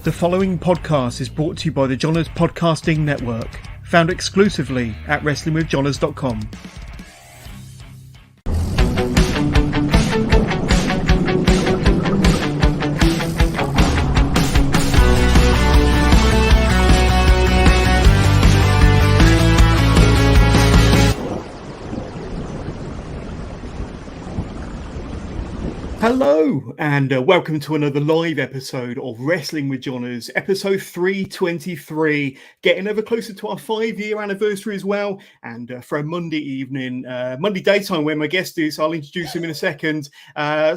The following podcast is brought to you by the Johners Podcasting Network, found exclusively at WrestlingWithJohners.com. Hello, and welcome to another live episode of Wrestling with Johners, episode 323, getting ever closer to our 5-year anniversary as well. And for a Monday evening, Monday daytime, where my guest is, I'll introduce him in a second,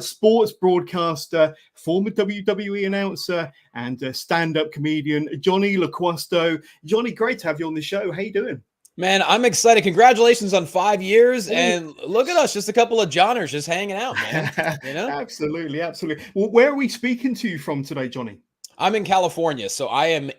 sports broadcaster, former WWE announcer, and stand-up comedian, Jonny Loquasto. Jonny, great to have you on the show. How you doing? Man, I'm excited. Congratulations on 5 years. And look at us, just a couple of Johners just hanging out, man. You know? Absolutely. Well, where are we speaking to you from today, Jonny? I'm in California, so I am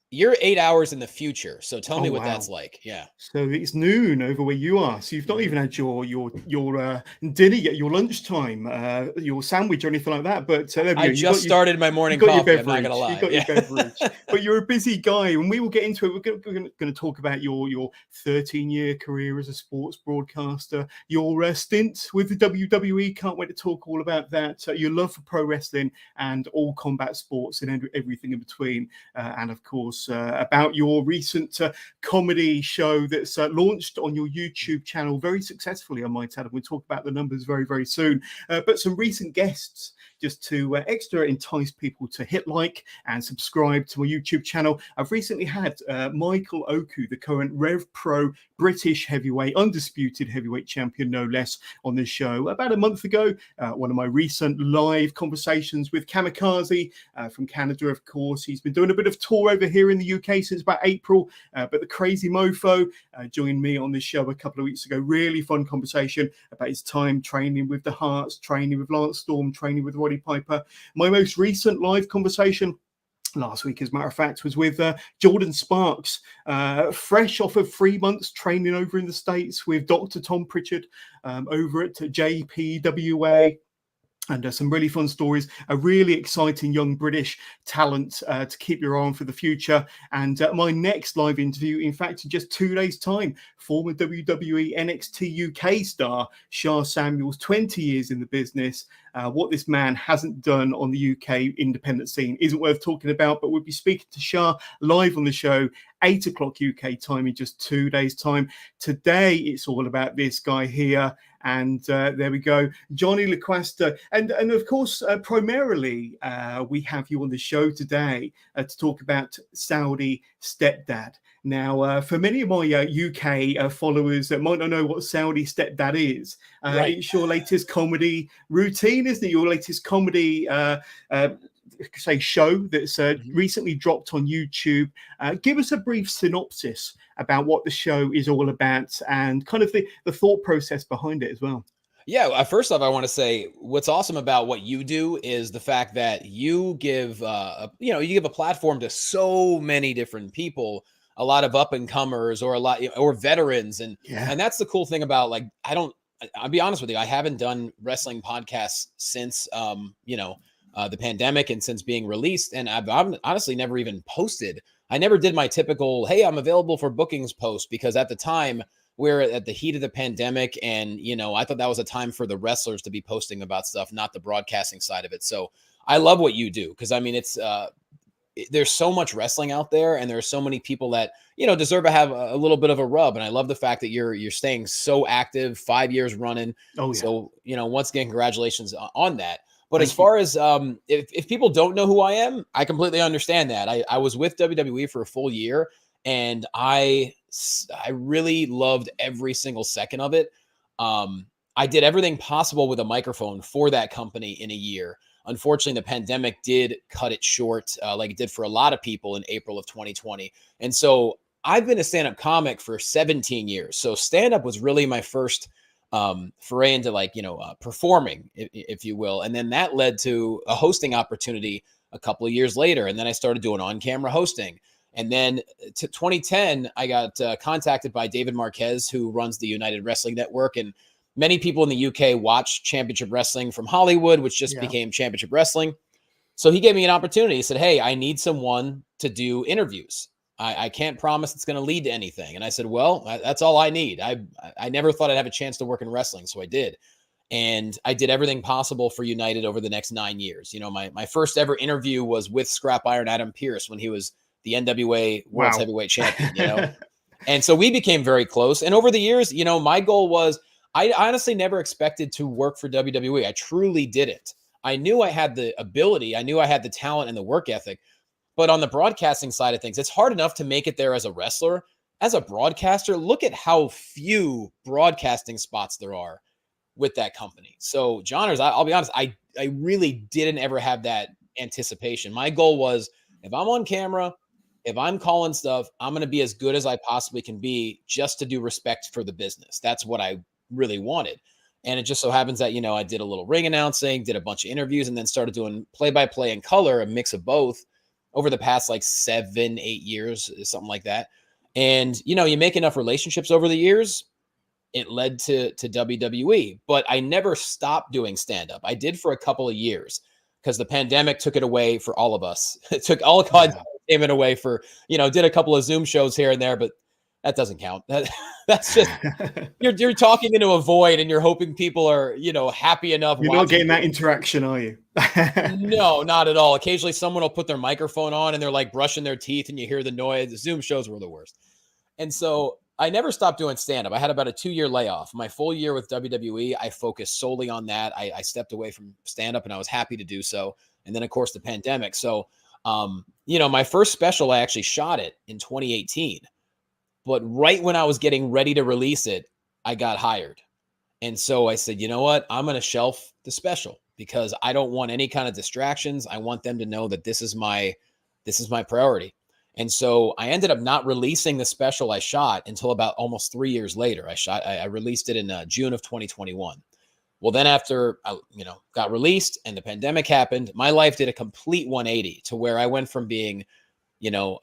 you're 8 hours in the future. So tell me what that's like. Yeah. So it's noon over where you are. So you've not even had your dinner yet, your lunchtime, your sandwich or anything like that. But I just started my morning coffee. I'm not gonna lie. You got your beverage. But you're a busy guy, and we will get into it. We're going to talk about your 13-year career as a sports broadcaster, your stint with the WWE. Can't wait to talk all about that. Your love for pro wrestling and all combat sports and everything in between, and of course. About your recent comedy show that's launched on your YouTube channel very successfully, I might add. And we'll talk about the numbers very, very soon. But some recent guests, just to extra entice people to hit like and subscribe to my YouTube channel. I've recently had Michael Oku, the current Rev Pro British heavyweight, undisputed heavyweight champion, no less, on this show. About a month ago, one of my recent live conversations with Kamikaze from Canada, of course. He's been doing a bit of tour over here in the UK since about April, but the Crazy Mofo joined me on this show a couple of weeks ago. Really fun conversation about his time training with the Hearts, training with Lance Storm, training with Roddy Piper. My most recent live conversation last week, as a matter of fact, was with Jordan Sparks, fresh off of 3 months training over in the States with Dr. Tom Pritchard over at JPWA. And some really fun stories, a really exciting young British talent to keep your eye on for the future. And my next live interview, in fact, in just 2 days' time, former WWE NXT UK star Shah Samuels, 20 years in the business. What this man hasn't done on the UK independent scene isn't worth talking about, but we'll be speaking to Shah live on the show, 8 o'clock UK time in just 2 days' time. Today, it's all about this guy here. And there we go, Jonny Loquasto. And of course, primarily, we have you on the show today to talk about Saudi Stepdad. Now, for many of my UK followers that might not know what Saudi Stepdad is, right. It's your latest comedy routine, isn't it? Your latest comedy show that's recently dropped on YouTube. Give us a brief synopsis about what the show is all about and kind of the thought process behind it as well. Yeah, first off, I want to say what's awesome about what you do is the fact that you give you give a platform to so many different people, a lot of up and comers or veterans, and that's the cool thing about, like, I'll be honest with you, I haven't done wrestling podcasts since the pandemic and since being released, and I've honestly never even posted. I never did my typical, hey, I'm available for bookings post, because at the time we're at the heat of the pandemic, and I thought that was a time for the wrestlers to be posting about stuff, not the broadcasting side of it. So I love what you do, because I mean, it's there's so much wrestling out there, and there are so many people that deserve to have a little bit of a rub. And I love the fact that you're staying so active, 5 years running. Oh, yeah. So once again, congratulations on that. But as far as if people don't know who I am, I completely understand that. I was with WWE for a full year, and I really loved every single second of it. I did everything possible with a microphone for that company in a year. Unfortunately, the pandemic did cut it short, like it did for a lot of people in April of 2020. And so I've been a stand-up comic for 17 years. So stand-up was really my first foray into performing, if you will. And then that led to a hosting opportunity a couple of years later. And then I started doing on-camera hosting. And then to 2010, I got contacted by David Marquez, who runs the United Wrestling Network. And many people in the UK watch Championship Wrestling from Hollywood, which just became Championship Wrestling. So he gave me an opportunity. He said, hey, I need someone to do interviews. I can't promise it's going to lead to anything. And I said, well, that's all I need. I never thought I'd have a chance to work in wrestling, so I did. And I did everything possible for United over the next 9 years. You know, my first ever interview was with Scrap Iron Adam Pearce when he was the NWA World's Heavyweight Champion, you know? And so we became very close. And over the years, you know, my goal was, I honestly never expected to work for WWE. I truly didn't. I knew I had the ability. I knew I had the talent and the work ethic. But on the broadcasting side of things, it's hard enough to make it there as a wrestler. As a broadcaster, look at how few broadcasting spots there are with that company. So, Johners, I'll be honest, I really didn't ever have that anticipation. My goal was, if I'm on camera, if I'm calling stuff, I'm going to be as good as I possibly can be, just to do respect for the business. That's what I really wanted. And it just so happens that, you know, I did a little ring announcing, did a bunch of interviews, and then started doing play-by-play and color, a mix of both, over the past like 7-8 years, something like that. And, you know, you make enough relationships over the years, it led to WWE. But I never stopped doing stand-up. I did for a couple of years because the pandemic took it away for all of us. It took all kinds of entertainment away for, you know, did a couple of Zoom shows here and there, but that doesn't count. That's just, you're talking into a void and you're hoping people are, you know, happy enough. You're not getting that interaction, are you? No, not at all. Occasionally someone will put their microphone on and they're like brushing their teeth and you hear the noise. The Zoom shows were the worst. And so I never stopped doing stand-up. I had about a 2-year layoff. My full year with WWE, I focused solely on that. I stepped away from stand-up and I was happy to do so. And then, of course, the pandemic. So, you know, my first special, I actually shot it in 2018. But right when I was getting ready to release it, I got hired. And so I said, you know what? I'm going to shelf the special because I don't want any kind of distractions. I want them to know that this is my priority. And so I ended up not releasing the special I shot until about almost 3 years later. I released it in June of 2021. Well, then after I, you know, got released and the pandemic happened, my life did a complete 180 to where I went from being, you know,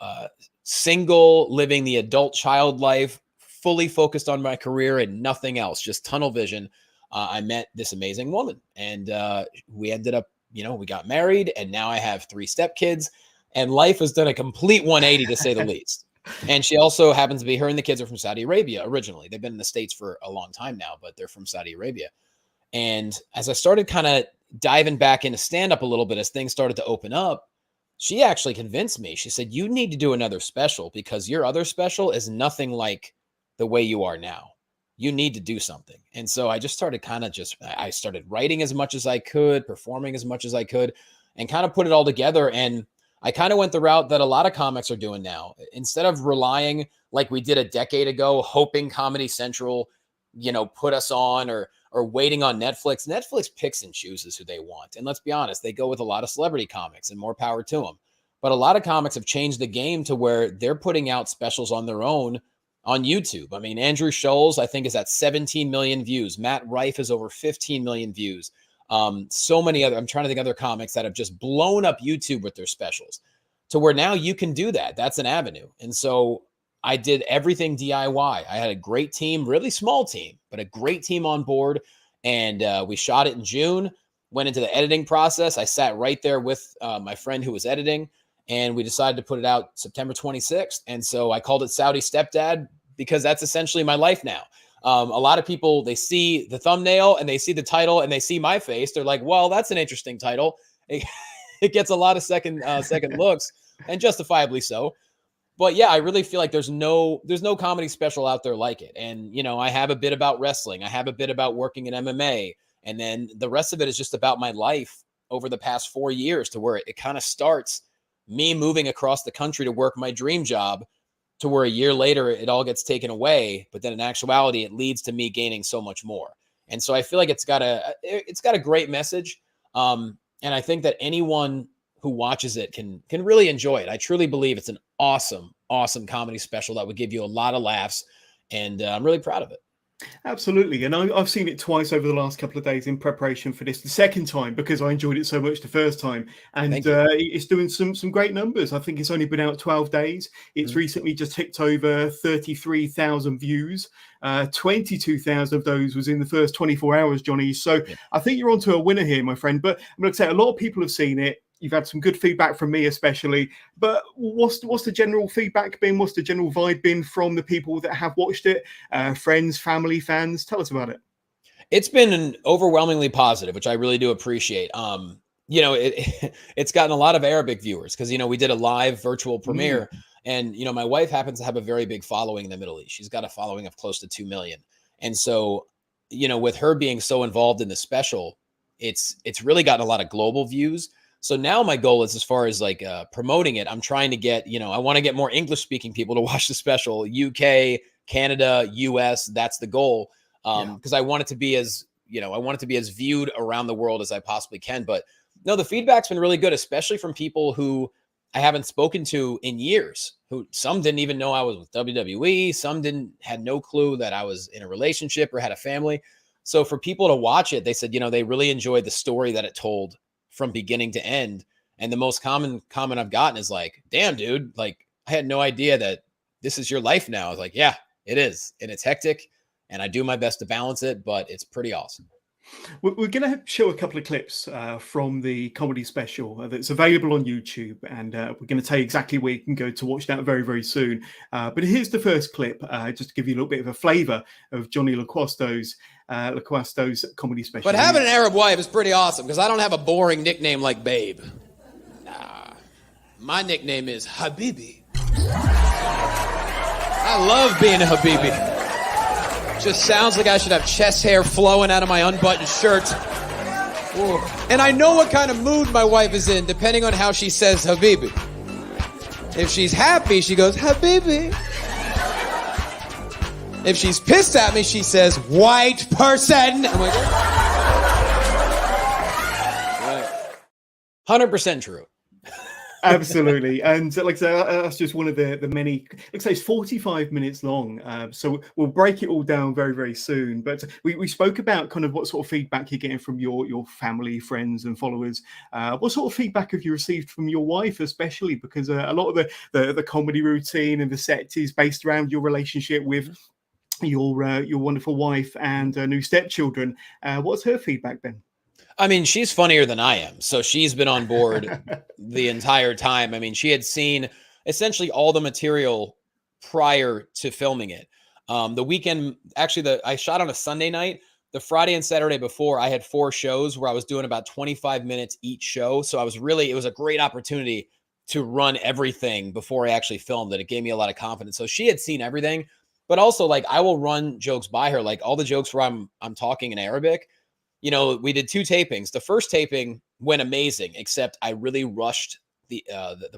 single, living the adult child life, fully focused on my career and nothing else, just tunnel vision. I met this amazing woman and we ended up, you know, we got married and now I have 3 stepkids and life has done a complete 180 to say the least. And she also happens to be, her and the kids are from Saudi Arabia originally. They've been in the States for a long time now, but they're from Saudi Arabia. And as I started kind of diving back into stand-up a little bit, as things started to open up, she actually convinced me. She said, you need to do another special because your other special is nothing like the way you are now. You need to do something. And so I just started I started writing as much as I could, performing as much as I could, and kind of put it all together. And I kind of went the route that a lot of comics are doing now. Instead of relying like we did a decade ago, hoping Comedy Central, you know, put us on or waiting on Netflix. Netflix picks and chooses who they want. And let's be honest, they go with a lot of celebrity comics and more power to them. But a lot of comics have changed the game to where they're putting out specials on their own on YouTube. I mean, Andrew Scholes, I think, is at 17 million views. Matt Rife is over 15 million views. So many other, I'm trying to think of other comics that have just blown up YouTube with their specials to where now you can do that. That's an avenue. And so I did everything DIY. I had a great team, really small team, but a great team on board. And we shot it in June, went into the editing process. I sat right there with my friend who was editing, and we decided to put it out September 26th. And so I called it Saudi Stepdad because that's essentially my life now. A lot of people, they see the thumbnail and they see the title and they see my face. They're like, well, that's an interesting title. It gets a lot of second looks, and justifiably so. But yeah, I really feel like there's no comedy special out there like it. And, you know, I have a bit about wrestling. I have a bit about working in MMA. And then the rest of it is just about my life over the past 4 years, to where it kind of starts me moving across the country to work my dream job, to where a year later it all gets taken away. But then in actuality, it leads to me gaining so much more. And so I feel like it's got a great message. And I think that anyone who watches it can really enjoy it. I truly believe it's an awesome comedy special that would give you a lot of laughs, and I'm really proud of it. Absolutely. And I've seen it twice over the last couple of days in preparation for this, the second time, because I enjoyed it so much the first time. And it's doing some great numbers. I think it's only been out 12 days. It's recently just ticked over 33,000 views. 22,000 of those was in the first 24 hours, Johnny. So I think you're onto a winner here, my friend. But I'm going to say a lot of people have seen it. you've had some good feedback from me, especially. But what's the general feedback been? What's the general vibe been from the people that have watched it? Friends, family, fans? Tell us about it. It's been overwhelmingly positive, which I really do appreciate. It's gotten a lot of Arabic viewers because, we did a live virtual premiere and, my wife happens to have a very big following in the Middle East. She's got a following of close to 2 million. And so, with her being so involved in the special, it's really gotten a lot of global views. So now my goal is, as far as like promoting it, I'm trying to get, I want to get more English speaking people to watch the special. UK, Canada, US, that's the goal. Because I want it to be as, viewed around the world as I possibly can. But no, the feedback's been really good, especially from people who I haven't spoken to in years, who some didn't even know I was with WWE. Some had no clue that I was in a relationship or had a family. So for people to watch it, they said, they really enjoyed the story that it told from beginning to end. And the most common comment I've gotten is like, damn, dude, like I had no idea that this is your life now. I was like, yeah, it is. And it's hectic. And I do my best to balance it, but it's pretty awesome. We're going to show a couple of clips from the comedy special that's available on YouTube, and we're going to tell you exactly where you can go to watch that very, very soon. But here's the first clip, just to give you a little bit of a flavour of Jonny Loquasto's comedy special. But having an Arab wife is pretty awesome because I don't have a boring nickname like Babe. Nah, my nickname is Habibi. I love being a Habibi. Just sounds like I should have chest hair flowing out of my unbuttoned shirt. Ooh. And I know what kind of mood my wife is in, depending on how she says Habibi. If she's happy, she goes, Habibi. If she's pissed at me, she says, white person. I'm like, right. 100% true. Absolutely. And like I say, that's just one of the many, like I say, it's 45 minutes long. So we'll break it all down very, very soon. But we spoke about kind of what sort of feedback you're getting from your family, friends and followers. What sort of feedback have you received from your wife, especially? Because a lot of the comedy routine and the set is based around your relationship with your wonderful wife and new stepchildren. What's her feedback been? I mean, she's funnier than I am. So she's been on board the entire time. I mean, she had seen essentially all the material prior to filming it. The weekend, actually, I shot on a Sunday night. The Friday and Saturday before, I had 4 shows where I was doing about 25 minutes each show. So it was a great opportunity to run everything before I actually filmed it. It gave me a lot of confidence. So she had seen everything, but also like I will run jokes by her, like all the jokes where I'm talking in Arabic. We did 2 tapings. The first taping went amazing, except I really rushed the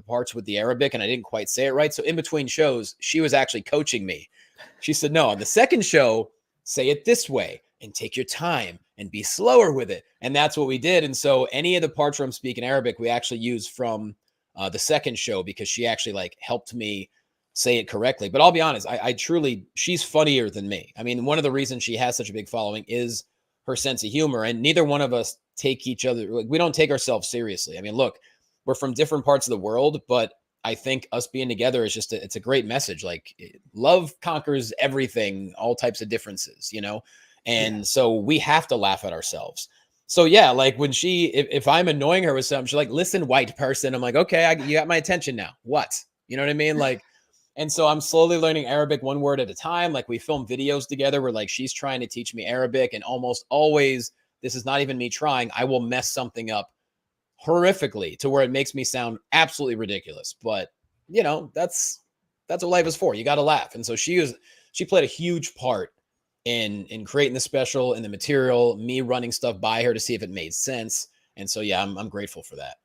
parts with the Arabic and I didn't quite say it right. So in between shows, she was actually coaching me. She said, no, on the second show, say it this way and take your time and be slower with it. And that's what we did. And so any of the parts where I'm speaking Arabic, we actually used from the second show because she actually like helped me say it correctly. But I'll be honest, I truly, she's funnier than me. I mean, one of the reasons she has such a big following is her sense of humor, and neither one of us take each other. Like, we don't take ourselves seriously. I mean, look, we're from different parts of the world, but I think us being together is it's a great message. Like love conquers everything, all types of differences, And so we have to laugh at ourselves. So yeah, like when if I'm annoying her with something, she's like, listen, white person. I'm like, okay, you got my attention now. What? You know what I mean? Like, and so I'm slowly learning Arabic one word at a time. Like we film videos together where like she's trying to teach me Arabic, and almost always, this is not even me trying, I will mess something up horrifically to where it makes me sound absolutely ridiculous. But that's what life is for. You got to laugh. And so she played a huge part in creating the special and the material, me running stuff by her to see if it made sense. And so, yeah, I'm grateful for that.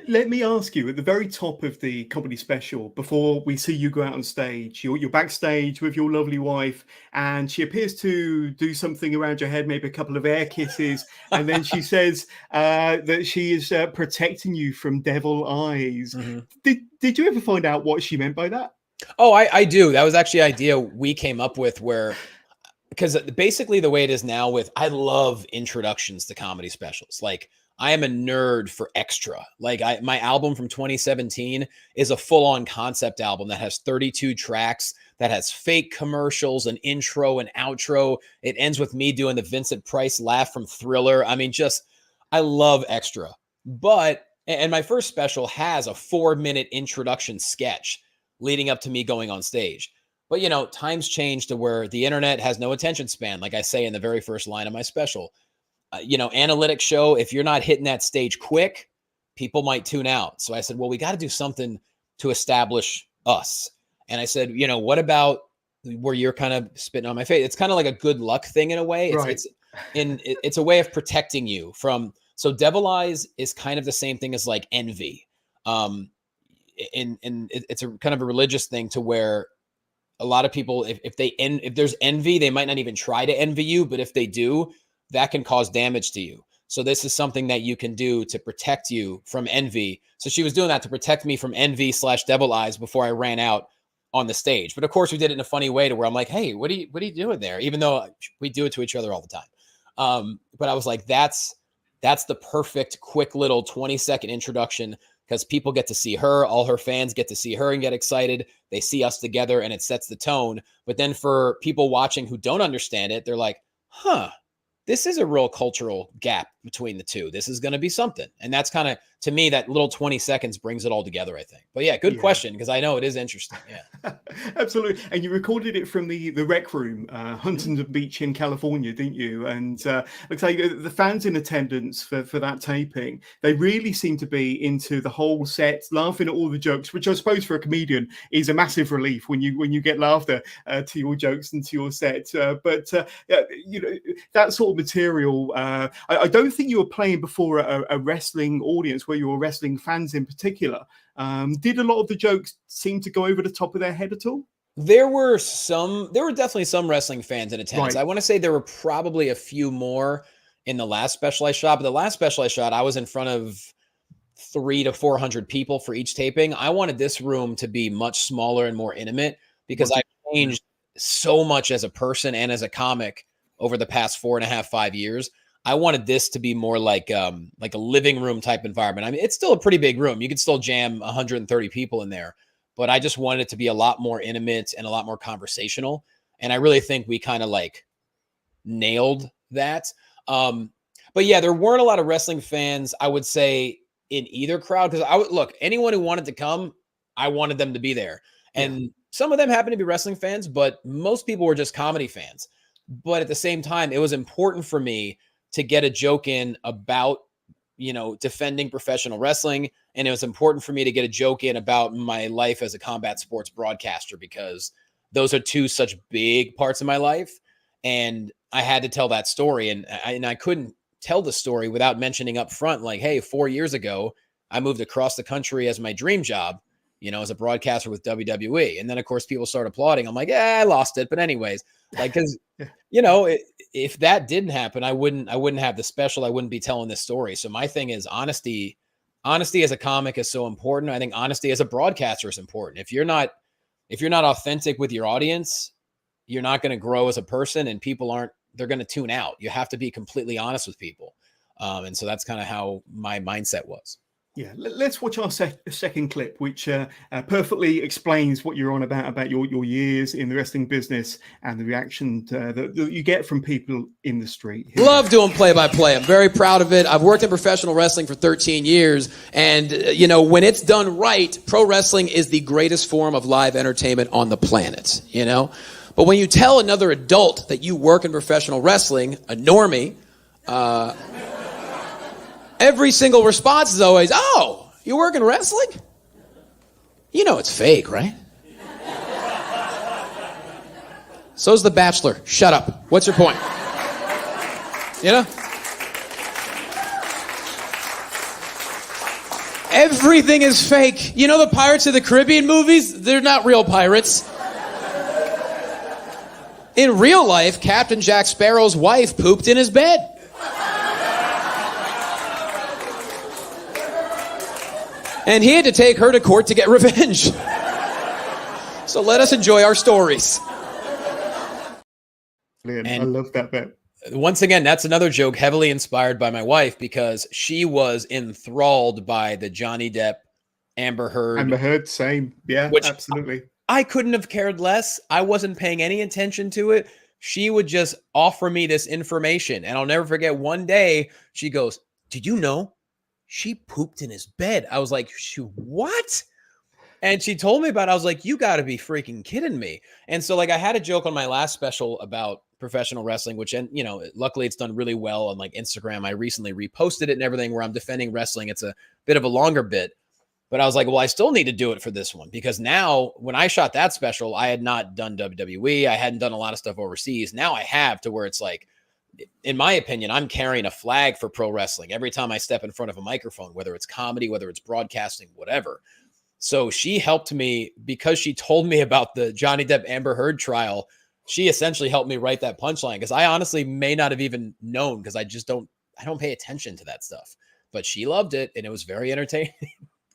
Let me ask you, at the very top of the comedy special, before we see you go out on stage, you're backstage with your lovely wife, and she appears to do something around your head, maybe a couple of air kisses, and then she says that she is protecting you from devil eyes. Mm-hmm. Did you ever find out what she meant by that? Oh, I do. That was actually an idea we came up with because basically the way it is now I love introductions to comedy specials. Like, I am a nerd for extra. Like my album from 2017 is a full-on concept album that has 32 tracks, that has fake commercials, an intro and outro. It ends with me doing the Vincent Price laugh from Thriller. I mean, I love extra. But And my first special has a 4-minute introduction sketch leading up to me going on stage. But, you know, times change to where the internet has no attention span. Like I say in the very first line of my special, you know, analytics show, if you're not hitting that stage quick, people might tune out. So I said, well, we got to do something to establish us. And I said, you know, what about where you're kind of spitting on my face? It's kind of like a good luck thing in a way. It's a way of protecting you from. So Devil Eyes is kind of the same thing as like envy. And it's a kind of a religious thing to where a lot of people, if there's envy, they might not even try to envy you, but if they do, that can cause damage to you. So this is something that you can do to protect you from envy. So she was doing that to protect me from envy/devil eyes before I ran out on the stage. But of course we did it in a funny way to where I'm like, hey, what are you doing there? Even though we do it to each other all the time. But I was like, that's the perfect quick little 20-second introduction, because people get to see her, all her fans get to see her and get excited. They see us together and it sets the tone. But then for people watching who don't understand it, they're like, huh, this is a real cultural gap between the two. This is going to be something. And that's kind of, to me, that little 20 seconds brings it all together, I think. But yeah, good question, because I know it is interesting. Yeah, absolutely. And you recorded it from the rec room, Huntington Beach in California, didn't you? And looks like the fans in attendance for that taping, they really seem to be into the whole set, laughing at all the jokes, which I suppose for a comedian is a massive relief when you get laughter to your jokes and to your set. But you know, that sort of material, I don't think you were playing before a wrestling audience, where you were wrestling fans in particular. Did a lot of the jokes seem to go over the top of their head at all? There were definitely some wrestling fans in attendance. Right. I want to say there were probably a few more in the last special I shot, but the last special I shot, I was in front of 300 to 400 people for each taping. I wanted this room to be much smaller and more intimate, because I changed so much as a person and as a comic over the past 4.5, 5 years. I wanted this to be more like a living room type environment. I mean, it's still a pretty big room. You could still jam 130 people in there, but I just wanted it to be a lot more intimate and a lot more conversational. And I really think we kind of like nailed that. But yeah, there weren't a lot of wrestling fans, I would say, in either crowd. Because I would look, anyone who wanted to come, I wanted them to be there. And some of them happened to be wrestling fans, but most people were just comedy fans. But at the same time, it was important for me to get a joke in about, you know, defending professional wrestling. And it was important for me to get a joke in about my life as a combat sports broadcaster, because those are two such big parts of my life. And I had to tell that story. And I couldn't tell the story without mentioning up front, like, hey, 4 years ago, I moved across the country as my dream job, you know, as a broadcaster with WWE. And then, of course, people started applauding. I'm like, yeah, I lost it. But anyways, like, because, you know, if that didn't happen, I wouldn't have the special. I wouldn't be telling this story. So my thing is honesty. Honesty as a comic is so important. I think honesty as a broadcaster is important. If you're not authentic with your audience, you're not going to grow as a person, and they're going to tune out. You have to be completely honest with people. And so that's kind of how my mindset was. Yeah, let's watch our second clip, which perfectly explains what you're on about your years in the wrestling business and the reaction that you get from people in the street. Love doing play-by-play. I'm very proud of it. I've worked in professional wrestling for 13 years. And, you know, when it's done right, pro wrestling is the greatest form of live entertainment on the planet, you know? But when you tell another adult that you work in professional wrestling, a normie, every single response is always, oh, you work in wrestling? You know it's fake, right? So's The Bachelor. Shut up. What's your point? You know? Everything is fake. You know the Pirates of the Caribbean movies? They're not real pirates. In real life, Captain Jack Sparrow's wife pooped in his bed. And he had to take her to court to get revenge. So let us enjoy our stories. Brilliant. I love that bit. Once again, that's another joke heavily inspired by my wife, because she was enthralled by the Johnny Depp, Amber Heard. Same. Yeah, absolutely. I couldn't have cared less. I wasn't paying any attention to it. She would just offer me this information. And I'll never forget, one day she goes, did you know she pooped in his bed. I was like, what? And she told me about it. I was like, you got to be freaking kidding me. And so like I had a joke on my last special about professional wrestling, which, and you know, luckily it's done really well on like Instagram. I recently reposted it and everything where I'm defending wrestling. It's a bit of a longer bit, but I was like, well, I still need to do it for this one because now when I shot that special, I had not done WWE. I hadn't done a lot of stuff overseas. Now I have, to where it's like, in my opinion, I'm carrying a flag for pro wrestling every time I step in front of a microphone, whether it's comedy, whether it's broadcasting, whatever. So she helped me because she told me about the Johnny Depp Amber Heard trial. She essentially helped me write that punchline because I honestly may not have even known because I don't pay attention to that stuff. But she loved it and it was very entertaining.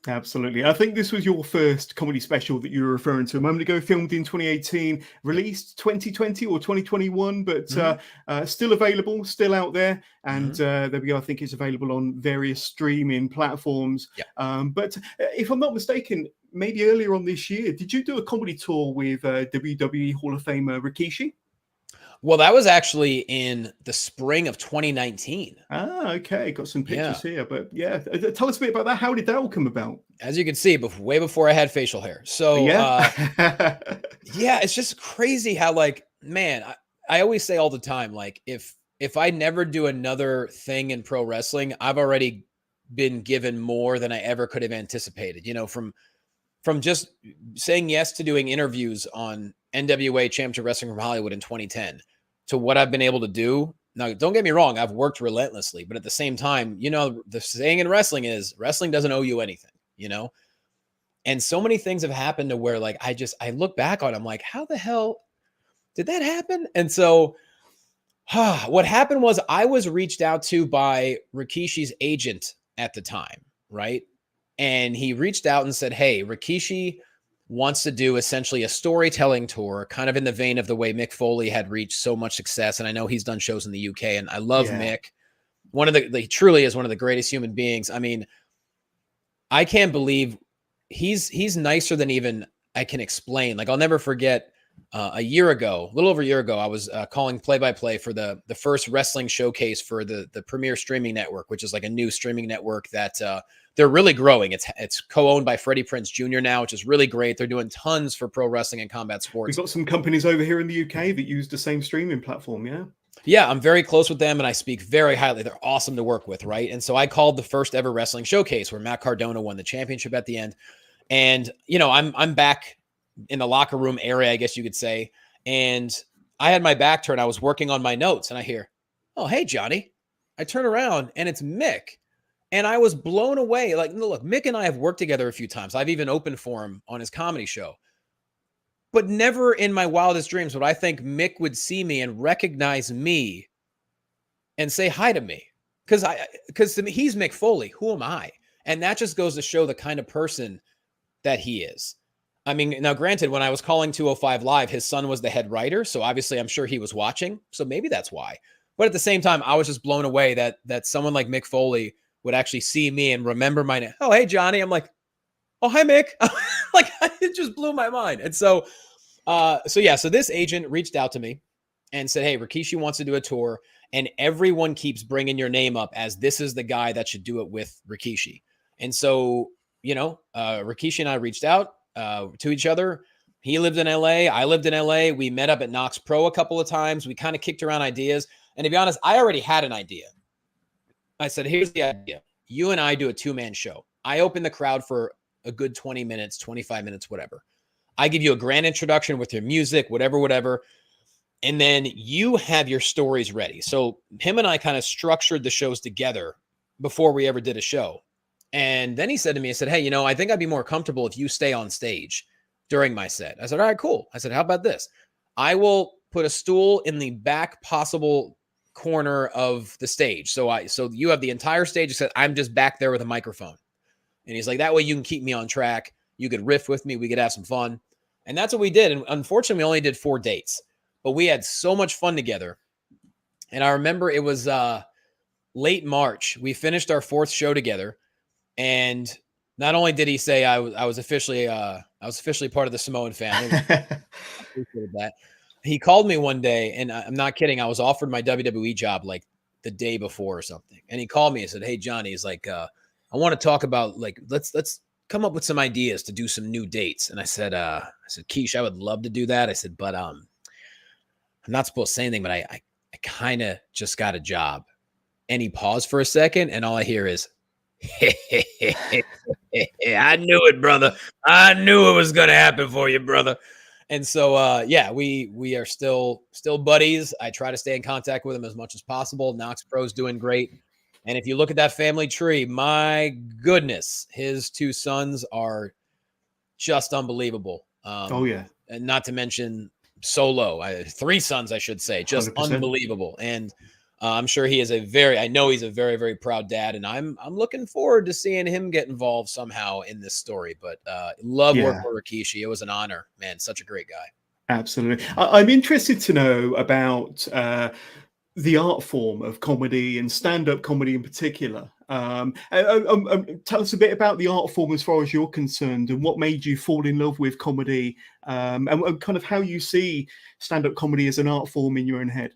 Absolutely. I think this was your first comedy special that you were referring to a moment ago, filmed in 2018, released 2020 or 2021, but still available, still out there. And there we go. I think it's available on various streaming platforms. Yeah. But if I'm not mistaken, maybe earlier on this year, did you do a comedy tour with WWE Hall of Famer Rikishi? Well, that was actually in the spring of 2019. Ah, okay. Got some pictures here. But yeah, tell us a bit about that. How did that all come about? As you can see, way before I had facial hair. So, yeah, it's just crazy how, like, man, I always say all the time, like, if I never do another thing in pro wrestling, I've already been given more than I ever could have anticipated, you know, from just saying yes to doing interviews on NWA Championship Wrestling from Hollywood in 2010 to what I've been able to do. Now, don't get me wrong, I've worked relentlessly, but at the same time, you know, the saying in wrestling is wrestling doesn't owe you anything, you know? And so many things have happened to where like, I look back on it, I'm like, how the hell did that happen? And so what happened was I was reached out to by Rikishi's agent at the time, right? And he reached out and said, hey, Rikishi wants to do essentially a storytelling tour, kind of in the vein of the way Mick Foley had reached so much success. And I know he's done shows in the UK, and I love Mick. He truly is one of the greatest human beings. I mean, I can't believe he's nicer than even I can explain. Like, I'll never forget a little over a year ago, I was calling play-by-play for the first wrestling showcase for the Premier Streaming Network, which is like a new streaming network that they're really growing. It's co-owned by Freddie Prinze Jr. now, which is really great. They're doing tons for pro wrestling and combat sports. We've got some companies over here in the UK that use the same streaming platform, yeah? Yeah, I'm very close with them, and I speak very highly. They're awesome to work with, right? And so I called the first ever wrestling showcase where Matt Cardona won the championship at the end. And, you know, I'm back in the locker room area, I guess you could say. And I had my back turned. I was working on my notes, and I hear, oh, hey, Johnny. I turn around, and it's Mick. And I was blown away. Like, look, Mick and I have worked together a few times. I've even opened for him on his comedy show. But never in my wildest dreams would I think Mick would see me and recognize me and say hi to me. Because to me, he's Mick Foley. Who am I? And that just goes to show the kind of person that he is. I mean, now granted, when I was calling 205 Live, his son was the head writer. So obviously I'm sure he was watching. So maybe that's why. But at the same time, I was just blown away that someone like Mick Foley would actually see me and remember my name. Oh, hey, Johnny. I'm like, oh, hi, Mick. Like, it just blew my mind. And so this agent reached out to me and said, hey, Rikishi wants to do a tour, and everyone keeps bringing your name up as this is the guy that should do it with Rikishi. And so, you know, Rikishi and I reached out to each other. He lived in LA. I lived in LA. We met up at Knox Pro a couple of times. We kind of kicked around ideas. And to be honest, I already had an idea. I said, here's the idea. You and I do a two-man show. I open the crowd for a good 20 minutes, 25 minutes, whatever. I give you a grand introduction with your music, whatever. And then you have your stories ready. So him and I kind of structured the shows together before we ever did a show. And then he said to me, hey, you know, I think I'd be more comfortable if you stay on stage during my set. I said, all right, cool. I said, how about this? I will put a stool in the back possible corner of the stage. So you have the entire stage. I said, I'm just back there with a microphone. And he's like, that way you can keep me on track. You could riff with me. We could have some fun. And that's what we did. And unfortunately, we only did 4 dates, but we had so much fun together. And I remember it was late March. We finished our 4th show together. And not only did he say I was officially part of the Samoan family, I appreciated that. He called me one day, and I'm not kidding. I was offered my WWE job like the day before or something. And he called me and said, hey, Johnny, he's like, I want to talk about like, let's come up with some ideas to do some new dates. And I said, Keish, I would love to do that. I said, but I'm not supposed to say anything, but I kind of just got a job. And he paused for a second, and all I hear is, I knew it, brother. I knew it was going to happen for you, brother. And so, yeah, we are still buddies. I try to stay in contact with him as much as possible. Knox Pro's doing great. And if you look at that family tree, my goodness, his two sons are just unbelievable. Oh, yeah. And not to mention Solo, three sons, I should say, just 100%. Unbelievable. And I'm sure he is I know he's a very, very proud dad. And I'm looking forward to seeing him get involved somehow in this story. But love working with Rikishi. It was an honor, man. Such a great guy. Absolutely. I'm interested to know about the art form of comedy and stand-up comedy in particular. Tell us a bit about the art form as far as you're concerned, and what made you fall in love with comedy, and kind of how you see stand-up comedy as an art form in your own head.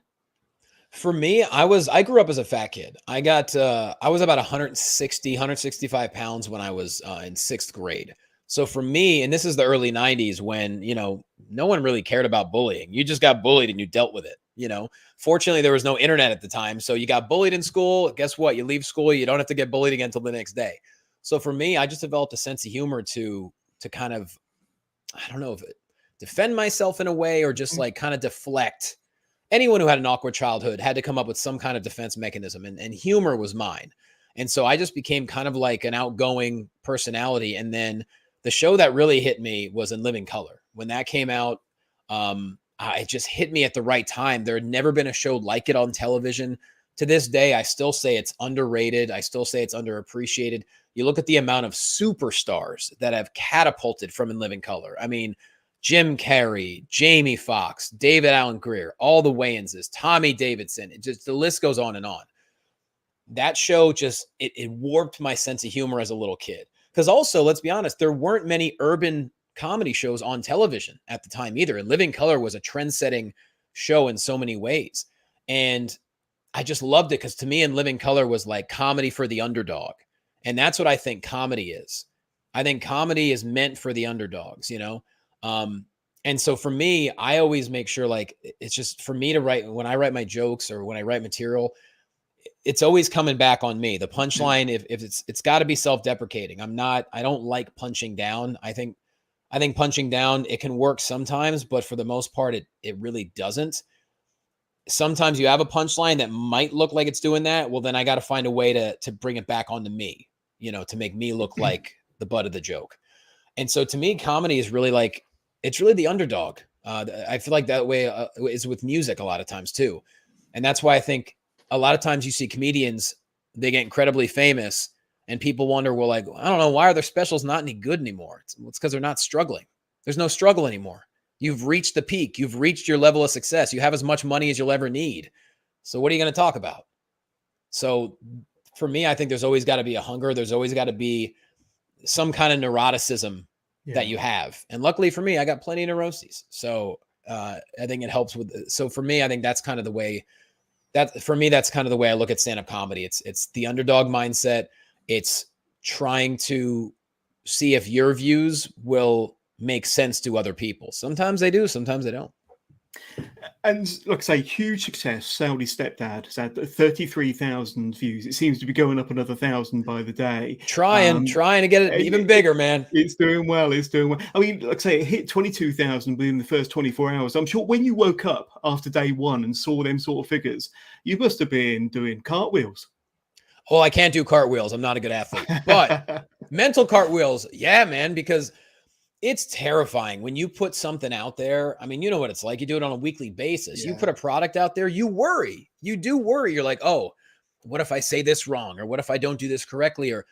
For me, I grew up as a fat kid. I was about 165 pounds when I was in 6th grade. So for me, and this is the early 90s when, no one really cared about bullying. You just got bullied and you dealt with it. Fortunately, there was no internet at the time. So you got bullied in school. Guess what? You leave school. You don't have to get bullied again until the next day. So for me, I just developed a sense of humor to kind of, I don't know if it defend myself in a way, or just like kind of deflect. Anyone who had an awkward childhood had to come up with some kind of defense mechanism, and humor was mine. And so I just became kind of like an outgoing personality. And then the show that really hit me was In Living Color. When that came out, it just hit me at the right time. There had never been a show like it on television. To this day, I still say it's underrated. I still say it's underappreciated. You look at the amount of superstars that have catapulted from In Living Color. I mean, Jim Carrey, Jamie Foxx, David Allen Greer, all the Wayanses, Tommy Davidson. The list goes on and on. That show just, it warped my sense of humor as a little kid. Because also, let's be honest, there weren't many urban comedy shows on television at the time either. And Living Color was a trend-setting show in so many ways. And I just loved it because to me, In Living Color was like comedy for the underdog. And that's what I think comedy is. I think comedy is meant for the underdogs, and so for me, I always make sure, like, it's just for me to write, when I write my jokes or when I write material, it's always coming back on me. The punchline, if it's got to be self-deprecating. I don't like punching down. I think punching down, it can work sometimes, but for the most part, it really doesn't. Sometimes you have a punchline that might look like it's doing that. Well, then I got to find a way to bring it back onto me, to make me look like the butt of the joke. And so to me, comedy is really like, it's really the underdog. I feel like that way is with music a lot of times too. And that's why I think a lot of times you see comedians, they get incredibly famous and people wonder, well, like, I don't know, why are their specials not any good anymore? It's because they're not struggling. There's no struggle anymore. You've reached the peak. You've reached your level of success. You have as much money as you'll ever need. So what are you going to talk about? So for me, I think there's always got to be a hunger. There's always got to be some kind of neuroticism that you have. And luckily for me, I got plenty of neuroses. So I think it helps with, so for me, I think that's kind of the way that's kind of the way I look at stand-up comedy. It's the underdog mindset. It's trying to see if your views will make sense to other people. Sometimes they do, sometimes they don't. And like I say, huge success. Saudi Stepdad has had 33,000 views. It seems to be going up another 1,000 by the day. Trying to get it even bigger, man. It's doing well. I mean, like I say, it hit 22,000 within the first 24 hours. I'm sure when you woke up after day one and saw them sort of figures, you must have been doing cartwheels. Well, I can't do cartwheels. I'm not a good athlete. But mental cartwheels, yeah, man, because it's terrifying when you put something out there. I mean, you know what it's like. You do it on a weekly basis. Yeah. You put a product out there, you worry. You do worry. You're like, oh, what if I say this wrong? Or what if I don't do this correctly? Or,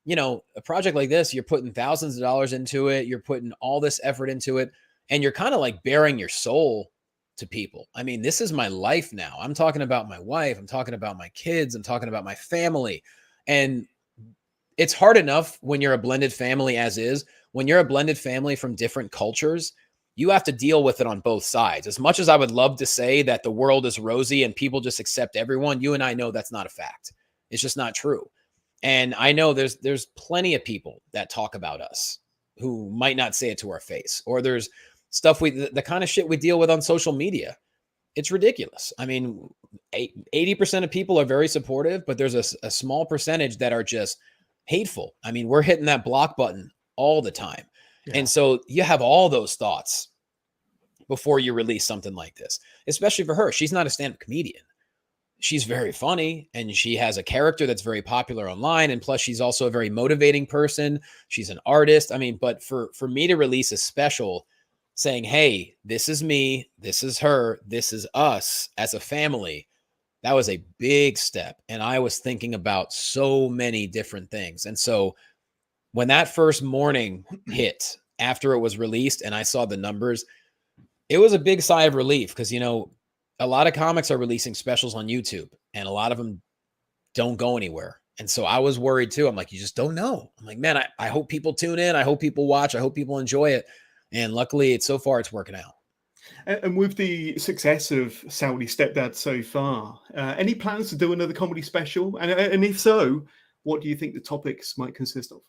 a project like this, you're putting thousands of dollars into it. You're putting all this effort into it. And you're kind of like bearing your soul to people. I mean, this is my life now. I'm talking about my wife. I'm talking about my kids. I'm talking about my family. And it's hard enough when you're a blended family as is. When you're a blended family from different cultures, you have to deal with it on both sides. As much as I would love to say that the world is rosy and people just accept everyone, you and I know that's not a fact. It's just not true. And I know there's plenty of people that talk about us who might not say it to our face, or there's stuff the kind of shit we deal with on social media. It's ridiculous. I mean, 80% of people are very supportive, but there's a small percentage that are just hateful. I mean, we're hitting that block button all the time. Yeah. And so you have all those thoughts before you release something like this, especially for her. She's not a stand-up comedian. She's very funny, and she has a character that's very popular online. And plus she's also a very motivating person. She's an artist. I mean, but for me to release a special saying, hey, this is me, this is her, this is us as a family, that was a big step. And I was thinking about so many different things. And so when that first morning hit after it was released and I saw the numbers, it was a big sigh of relief, because, you know, a lot of comics are releasing specials on YouTube and a lot of them don't go anywhere. And so I was worried too. I'm like, you just don't know. I'm like, man, I hope people tune in. I hope people watch. I hope people enjoy it. And luckily, so far, it's working out. And with the success of Saudi Stepdad so far, any plans to do another comedy special? And if so, what do you think the topics might consist of?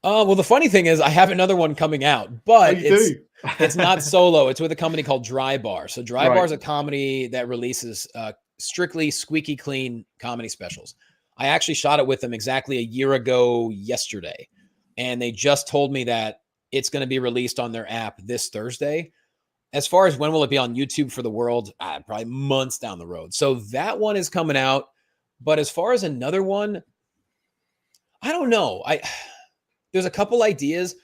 Well, the funny thing is I have another one coming out, but it's not solo. It's with a company called Dry Bar. So Dry Bar is a comedy that releases strictly squeaky clean comedy specials. I actually shot it with them exactly a year ago yesterday. And they just told me that it's going to be released on their app this Thursday. As far as when will it be on YouTube for the world, probably months down the road. So that one is coming out. But as far as another one, I don't know. There's a couple ideas.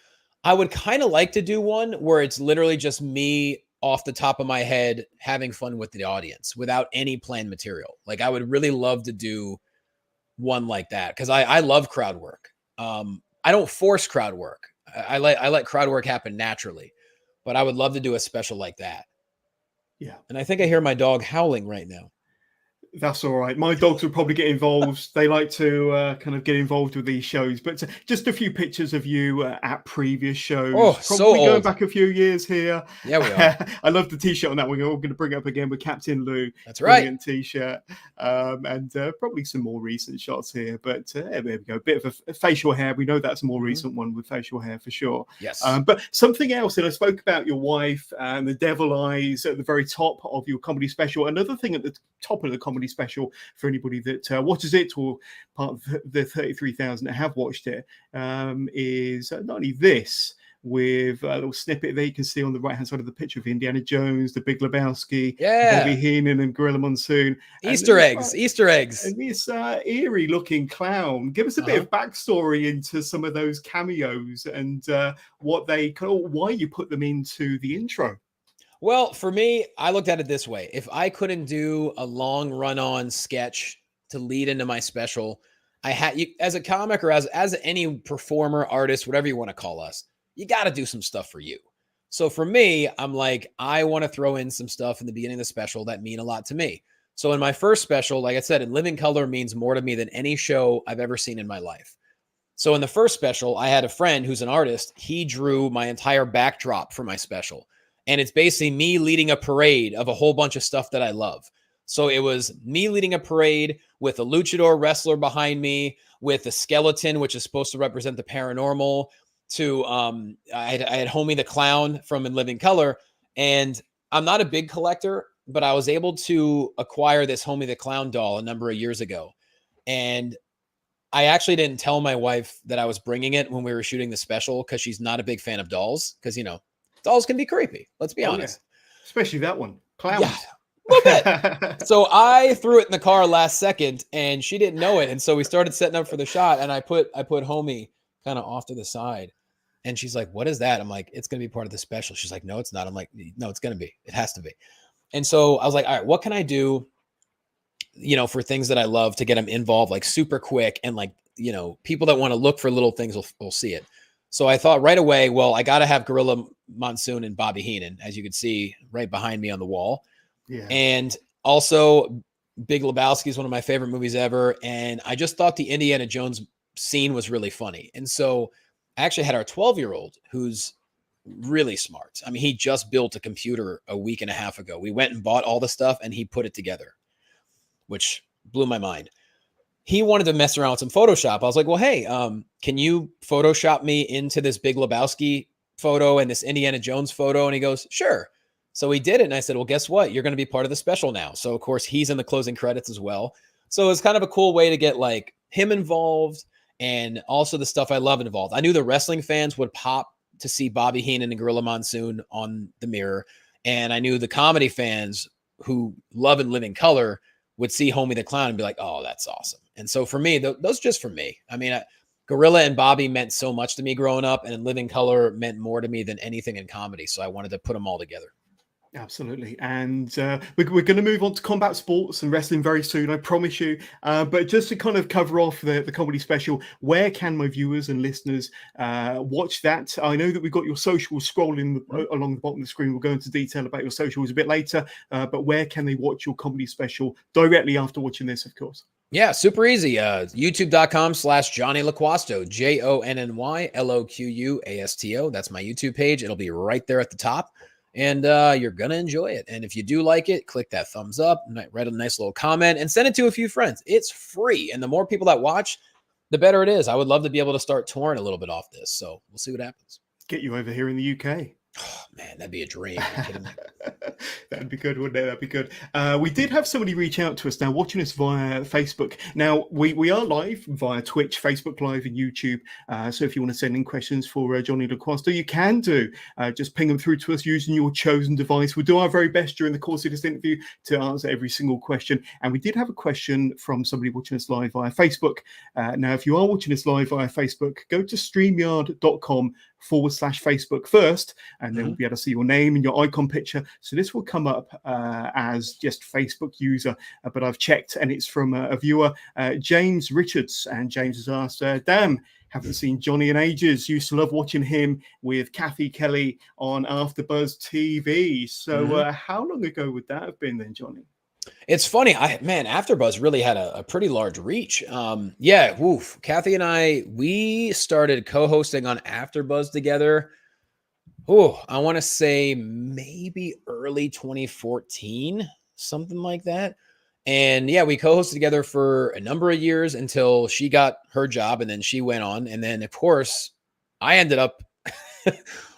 I would kind of like to do one where it's literally just me off the top of my head having fun with the audience without any planned material. Like, I would really love to do one like that, because I love crowd work. I don't force crowd work. I let crowd work happen naturally, but I would love to do a special like that. Yeah. And I think I hear my dog howling right now. That's all right. My dogs will probably get involved. They like to kind of get involved with these shows. But just a few pictures of you at previous shows. Oh, probably so going old. back a few years here. Yeah, we are. I love the T-shirt on that one. We're all going to bring it up again with Captain Lou. That's right. Brilliant T-shirt. And probably some more recent shots here. But there we go. A bit of a facial hair. We know that's a more recent one with facial hair for sure. Yes. But something else, and I spoke about your wife and the devil eyes at the very top of your comedy special. Another thing at the top of the comedy special, for anybody that watches it, or part of the 33,000 that have watched it, is not only this with a little snippet there you can see on the right hand side of the picture of Indiana Jones, The Big Lebowski, Bobby Heenan and Gorilla Monsoon. Easter eggs. And this eerie looking clown. Give us a bit of backstory into some of those cameos and why you put them into the intro. Well, for me, I looked at it this way. If I couldn't do a long run-on sketch to lead into my special, I had, as a comic or as any performer, artist, whatever you want to call us, you got to do some stuff for you. So for me, I'm like, I want to throw in some stuff in the beginning of the special that mean a lot to me. So in my first special, like I said, In Living Color means more to me than any show I've ever seen in my life. So in the first special, I had a friend who's an artist. He drew my entire backdrop for my special. And it's basically me leading a parade of a whole bunch of stuff that I love. So it was me leading a parade with a luchador wrestler behind me, with a skeleton, which is supposed to represent the paranormal, to I had Homie the Clown from In Living Color. And I'm not a big collector, but I was able to acquire this Homie the Clown doll a number of years ago. And I actually didn't tell my wife that I was bringing it when we were shooting the special, because she's not a big fan of dolls, because, you know, dolls can be creepy. Let's be honest. Yeah. Especially that one. Clowns. Yeah, a little bit. So I threw it in the car last second and she didn't know it. And so we started setting up for the shot, and I put Homie kind of off to the side. And she's like, what is that? I'm like, it's going to be part of the special. She's like, no, it's not. I'm like, no, it's going to be. It has to be. And so I was like, all right, what can I do, you know, for things that I love to get them involved, like super quick, and like, you know, people that want to look for little things will see it. So I thought right away, well, I got to have Gorilla Monsoon and Bobby Heenan, as you can see right behind me on the wall. Yeah. And also Big Lebowski is one of my favorite movies ever. And I just thought the Indiana Jones scene was really funny. And so I actually had our 12-year-old who's really smart. I mean, he just built a computer a week and a half ago. We went and bought all the stuff and he put it together, which blew my mind. he wanted to mess around with some Photoshop. I was like, well, hey, can you Photoshop me into this Big Lebowski photo and this Indiana Jones photo? And he goes, sure. So he did it. And I said, well, guess what? You're going to be part of the special now. So of course he's in the closing credits as well. So it's kind of a cool way to get like him involved and also the stuff I love involved. I knew the wrestling fans would pop to see Bobby Heenan and Gorilla Monsoon on the mirror. And I knew the comedy fans who love and live in color would see Homie the Clown and be like, oh, that's awesome. And so for me, those just for me. I mean, Gorilla and Bobby meant so much to me growing up, and Living Color meant more to me than anything in comedy. So I wanted to put them all together. Absolutely. And we're going to move on to combat sports and wrestling very soon, I promise you. But just to kind of cover off the comedy special, where can my viewers and listeners watch that? I know that we've got your socials scrolling along the bottom of the screen. We'll go into detail about your socials a bit later. But where can they watch your comedy special directly after watching this, of course? Yeah, super easy. YouTube.com/Jonny Loquasto, JONNYLOQUASTO. That's my YouTube page. It'll be right there at the top. And you're going to enjoy it. And if you do like it, click that thumbs up, write a nice little comment, and send it to a few friends. It's free. And the more people that watch, the better it is. I would love to be able to start touring a little bit off this. So we'll see what happens. Get you over here in the UK. Oh, man, that'd be a dream. Are you kidding me? That'd be good, wouldn't it? That'd be good. We did have somebody reach out to us now, watching us via Facebook. Now, we are live via Twitch, Facebook Live, and YouTube. So if you want to send in questions for Jonny Loquasto, you can do. Just ping them through to us using your chosen device. We'll do our very best during the course of this interview to answer every single question. And we did have a question from somebody watching us live via Facebook. Now, if you are watching us live via Facebook, go to StreamYard.com/Facebook first, and then we'll be able to see your name and your icon picture. So this will come up as just Facebook user, but I've checked and it's from a viewer, James Richards. And James has asked, damn, haven't seen Jonny in ages. Used to love watching him with Kathy Kelly on AfterBuzz TV. So how long ago would that have been then, Jonny? It's funny. AfterBuzz really had a pretty large reach. Kathy and we started co-hosting on AfterBuzz together. I want to say maybe early 2014, something like that. And yeah, we co-hosted together for a number of years until she got her job, and then she went on. And then, of course, I ended up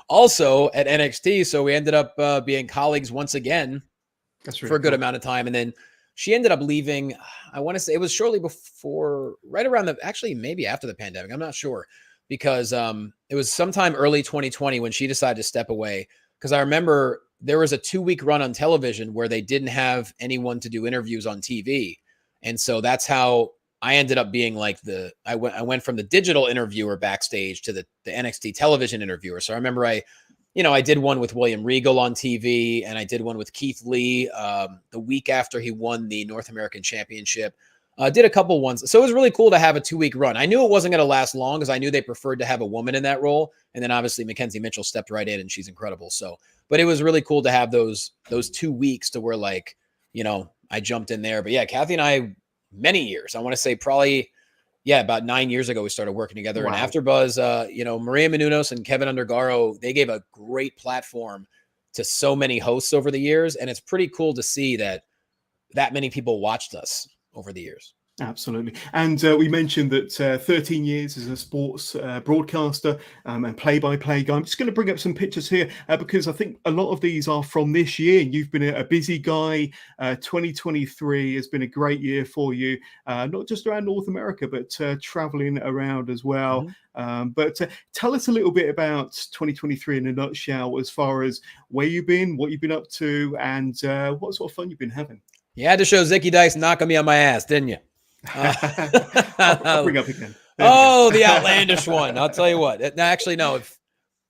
also at NXT. So we ended up being colleagues once again. That's really for a good amount of time. And then she ended up leaving. I want to say it was shortly before, right around maybe after the pandemic. I'm not sure, because it was sometime early 2020 when she decided to step away. Because I remember there was a 2-week run on television where they didn't have anyone to do interviews on TV. And so that's how I ended up being like I went from the digital interviewer backstage to the NXT television interviewer. So I remember I did one with William Regal on TV, and I did one with Keith Lee the week after he won the North American Championship. Did a couple ones. So it was really cool to have a 2-week run. I knew it wasn't going to last long because I knew they preferred to have a woman in that role. And then obviously Mackenzie Mitchell stepped right in, and she's incredible. So, but it was really cool to have those 2 weeks to where I jumped in there. But yeah, Kathy and I, many years, I want to say probably, about 9 years ago, we started working together. Wow. And AfterBuzz, Maria Menounos and Kevin Undergaro, they gave a great platform to so many hosts over the years. And it's pretty cool to see that many people watched us over the years. Absolutely. And we mentioned that 13 years as a sports broadcaster and play-by-play guy. I'm just going to bring up some pictures here because I think a lot of these are from this year. You've been a busy guy. 2023 has been a great year for you, not just around North America, but traveling around as well. But tell us a little bit about 2023 in a nutshell, as far as where you've been, what you've been up to, and what sort of fun you've been having. You had to show Zicky Dice knocking me on my ass, didn't you? I'll bring up again. The outlandish one. I'll tell you what. Actually, no.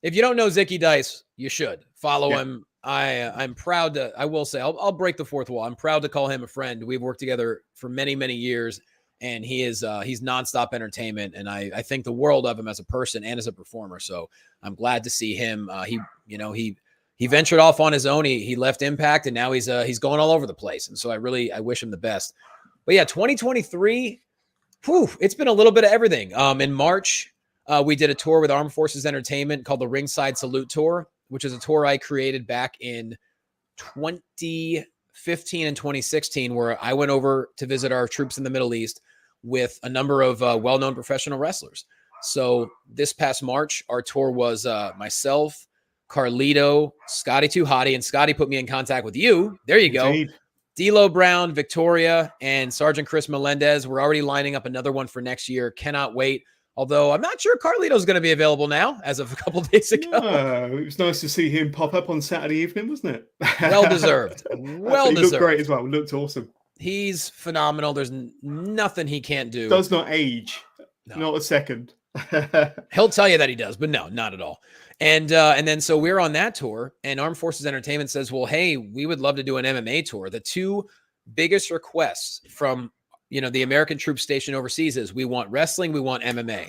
If you don't know Zicky Dice, you should follow him. I'm proud to. I will say, I'll break the fourth wall. I'm proud to call him a friend. We've worked together for many, many years, and he's nonstop entertainment. And I think the world of him as a person and as a performer. So I'm glad to see him. He ventured off on his own. He left Impact, and now he's going all over the place. And so I wish him the best. But yeah, 2023, it's been a little bit of everything. In March, we did a tour with Armed Forces Entertainment called the Ringside Salute Tour, which is a tour I created back in 2015 and 2016, where I went over to visit our troops in the Middle East. with a number of well-known professional wrestlers. So this past March, our tour was myself, Carlito, Scotty Too Hottie, and Scotty put me in contact with you. There you Indeed. go. D'Lo Brown, Victoria, and Sergeant Chris Melendez. We're already lining up another one for next year. Cannot wait. Although I'm not sure Carlito's going to be available now as of a couple of days ago. No, it was nice to see him pop up on Saturday evening, wasn't it? Well deserved. Well He deserved. looked great as well. Looked awesome. He's phenomenal. There's nothing he can't do. Does not age. No. Not a second. He'll tell you that he does, but no, not at all. And then so we're on that tour, and Armed Forces Entertainment says, well, hey, we would love to do an MMA tour. The two biggest requests from the American troops stationed overseas is we want wrestling, we want MMA.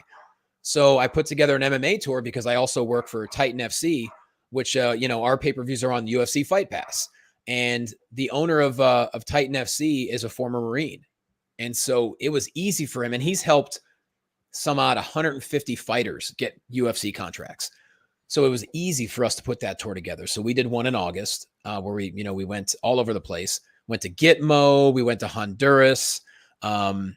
So I put together an MMA tour because I also work for Titan FC, which our pay-per-views are on UFC Fight Pass. And the owner of Titan FC is a former Marine. And so it was easy for him, and he's helped some odd 150 fighters get UFC contracts. So it was easy for us to put that tour together. So we did one in August where we went all over the place. Went to Gitmo, we went to Honduras, trying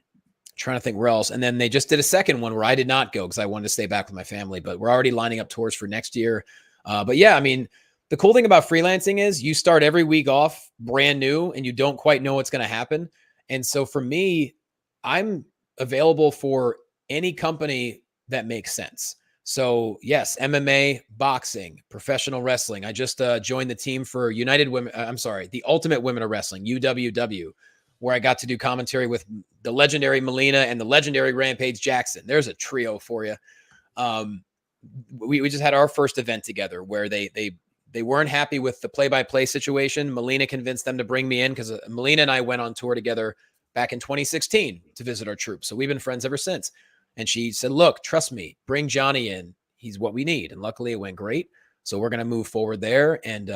to think where else. And then they just did a second one where I did not go because I wanted to stay back with my family, but we're already lining up tours for next year. But yeah, I mean, the cool thing about freelancing is you start every week off brand new and you don't quite know what's going to happen. And so for me, I'm available for any company that makes sense. So yes, MMA, boxing, professional wrestling. I just joined the team for the Ultimate Women of Wrestling, UWW, where I got to do commentary with the legendary Melina and the legendary Rampage Jackson. There's a trio for you. We just had our first event together where they weren't happy with the play-by-play situation. Melina convinced them to bring me in because Melina and I went on tour together back in 2016 to visit our troops. So we've been friends ever since. And she said, look, trust me, bring Johnny in. He's what we need. And luckily it went great. So we're going to move forward there. And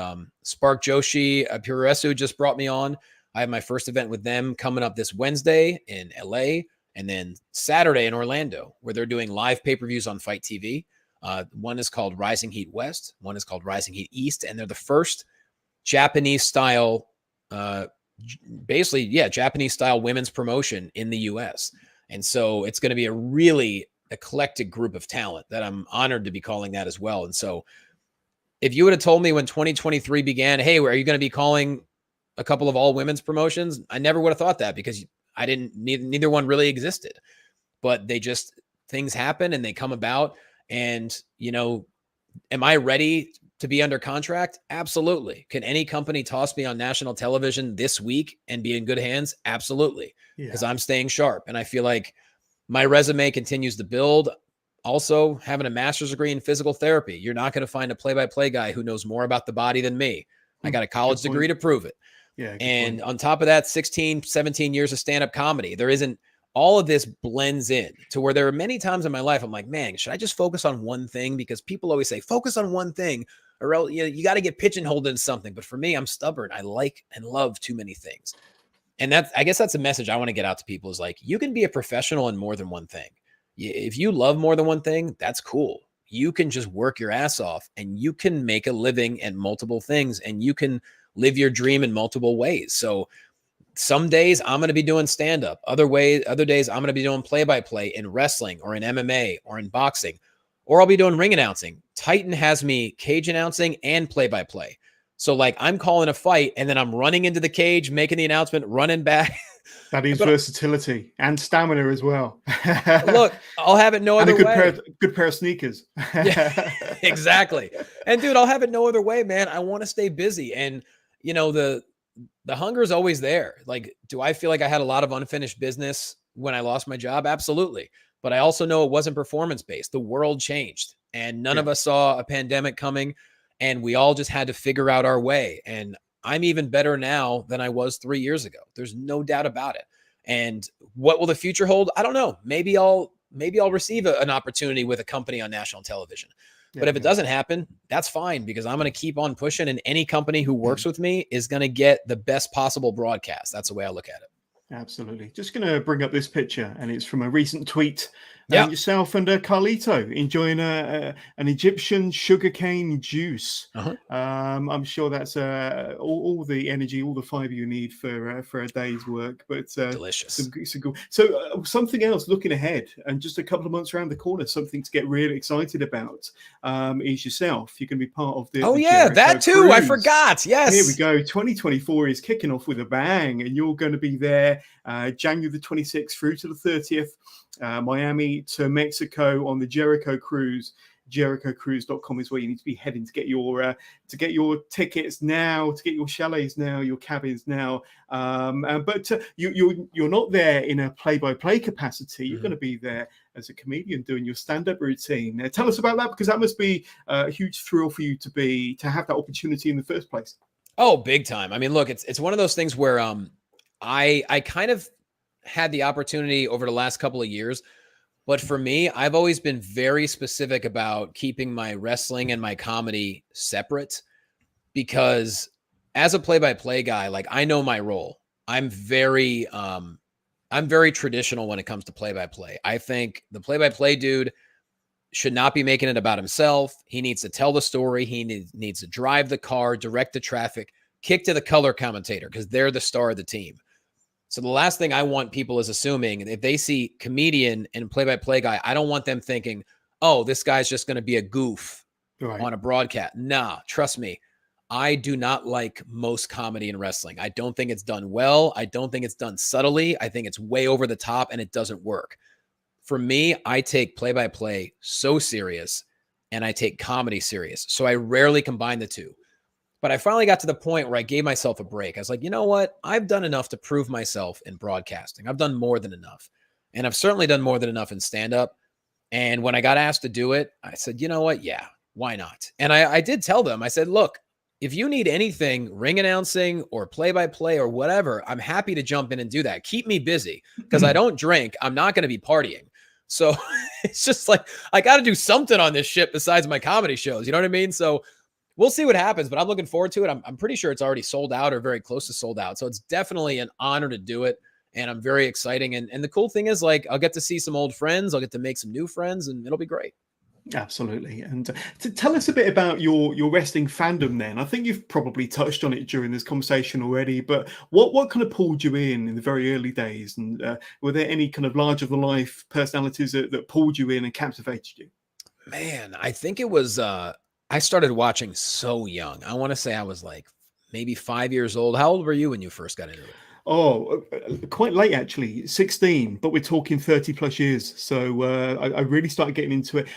Spark Joshi, Puresu just brought me on. I have my first event with them coming up this Wednesday in LA and then Saturday in Orlando, where they're doing live pay-per-views on Fight TV. One is called Rising Heat West. One is called Rising Heat East. And they're the first Japanese style, Japanese style women's promotion in the US. And so it's going to be a really eclectic group of talent that I'm honored to be calling that as well. And so if you would have told me when 2023 began, hey, are you going to be calling a couple of all women's promotions? I never would have thought that because neither one really existed, but things happen and they come about. And, am I ready to be under contract? Absolutely. Can any company toss me on national television this week and be in good hands? Absolutely. Because I'm staying sharp. And I feel like my resume continues to build. Also, having a master's degree in physical therapy, you're not going to find a play-by-play guy who knows more about the body than me. I got a college degree to prove it. Yeah. And on top of that, 16, 17 years of stand-up comedy. All of this blends in to where there are many times in my life, I'm like, man, should I just focus on one thing? Because people always say, focus on one thing, or else you got to get pigeonholed in something. But for me, I'm stubborn. I like and love too many things. And I guess that's a message I want to get out to people is like, you can be a professional in more than one thing. If you love more than one thing, that's cool. You can just work your ass off and you can make a living at multiple things and you can live your dream in multiple ways. So some days I'm going to be doing stand-up. Other days I'm going to be doing play-by-play in wrestling or in MMA or in boxing, or I'll be doing ring announcing. Titan has me cage announcing and play-by-play. So like I'm calling a fight and then I'm running into the cage, making the announcement, running back. That is versatility and stamina as well. Look, I'll have it no other way. Good pair of sneakers. Yeah, exactly. And dude, I'll have it no other way, man. I want to stay busy. And the hunger is always there. Like, do I feel like I had a lot of unfinished business when I lost my job? Absolutely. But I also know it wasn't performance-based. The world changed and none of us saw a pandemic coming. And we all just had to figure out our way. And I'm even better now than I was 3 years ago. There's no doubt about it. And what will the future hold? I don't know. Maybe I'll receive an opportunity with a company on national television. But if it doesn't happen, that's fine because I'm going to keep on pushing. And any company who works with me is going to get the best possible broadcast. That's the way I look at it. Absolutely. Just going to bring up this picture, and it's from a recent tweet Yeah. And yourself and Carlito enjoying an Egyptian sugarcane juice. Uh-huh. I'm sure that's all the energy, all the fiber you need for a day's work. But Delicious. So something else looking ahead, and just a couple of months around the corner, something to get really excited about is yourself. You're going to be part of the Yeah, Jericho that too. I Cruise. forgot. Yes. Here we go. 2024 is kicking off with a bang, and you're going to be there January the 26th through to the 30th. Miami to Mexico on the Jericho Cruise. JerichoCruise.com is where you need to be heading to get your tickets now, to get your chalets now, your cabins now. But you're not there in a play-by-play capacity. You're going to be there as a comedian doing your stand-up routine. Tell us about that, because that must be a huge thrill for you to have that opportunity in the first place. Oh, big time. I mean, look, it's one of those things where I kind of had the opportunity over the last couple of years, but for me, I've always been very specific about keeping my wrestling and my comedy separate, because as a play-by-play guy, like, I know my role. I'm very traditional when it comes to play-by-play. I think the play-by-play dude should not be making it about himself. He needs to tell the story. He needs to drive the car, direct the traffic, kick to the color commentator, because they're the star of the team. So the last thing I want people is assuming, if they see comedian and play-by-play guy, I don't want them thinking, oh, this guy's just going to be a goof on a broadcast. Nah, trust me. I do not like most comedy in wrestling. I don't think it's done well. I don't think it's done subtly. I think it's way over the top and it doesn't work. For me, I take play-by-play so serious and I take comedy serious. So I rarely combine the two. But I finally got to the point where I gave myself a break. I was like, you know what? I've done enough to prove myself in broadcasting. I've done more than enough. And I've certainly done more than enough in stand-up. And when I got asked to do it, I said, you know what? Yeah, why not? And I did tell them, I said, look, if you need anything, ring announcing or play-by-play or whatever, I'm happy to jump in and do that. Keep me busy, because I don't drink. I'm not going to be partying. So it's just like, I got to do something on this shit besides my comedy shows. You know what I mean? So we'll see what happens, but I'm looking forward to it. I'm pretty sure it's already sold out or very close to sold out. So it's definitely an honor to do it. And I'm very exciting. And the cool thing is, like, I'll get to see some old friends. I'll get to make some new friends, and it'll be great. Absolutely. And to tell us a bit about your wrestling fandom then. I think you've probably touched on it during this conversation already, but what kind of pulled you in the very early days? And were there any kind of larger than life personalities that pulled you in and captivated you? Man, I think it was, I started watching so young. I want to say I was like maybe 5 years old. How old were you when you first got into it? Oh, quite late, actually, 16, but we're talking 30 plus years. So I really started getting into it.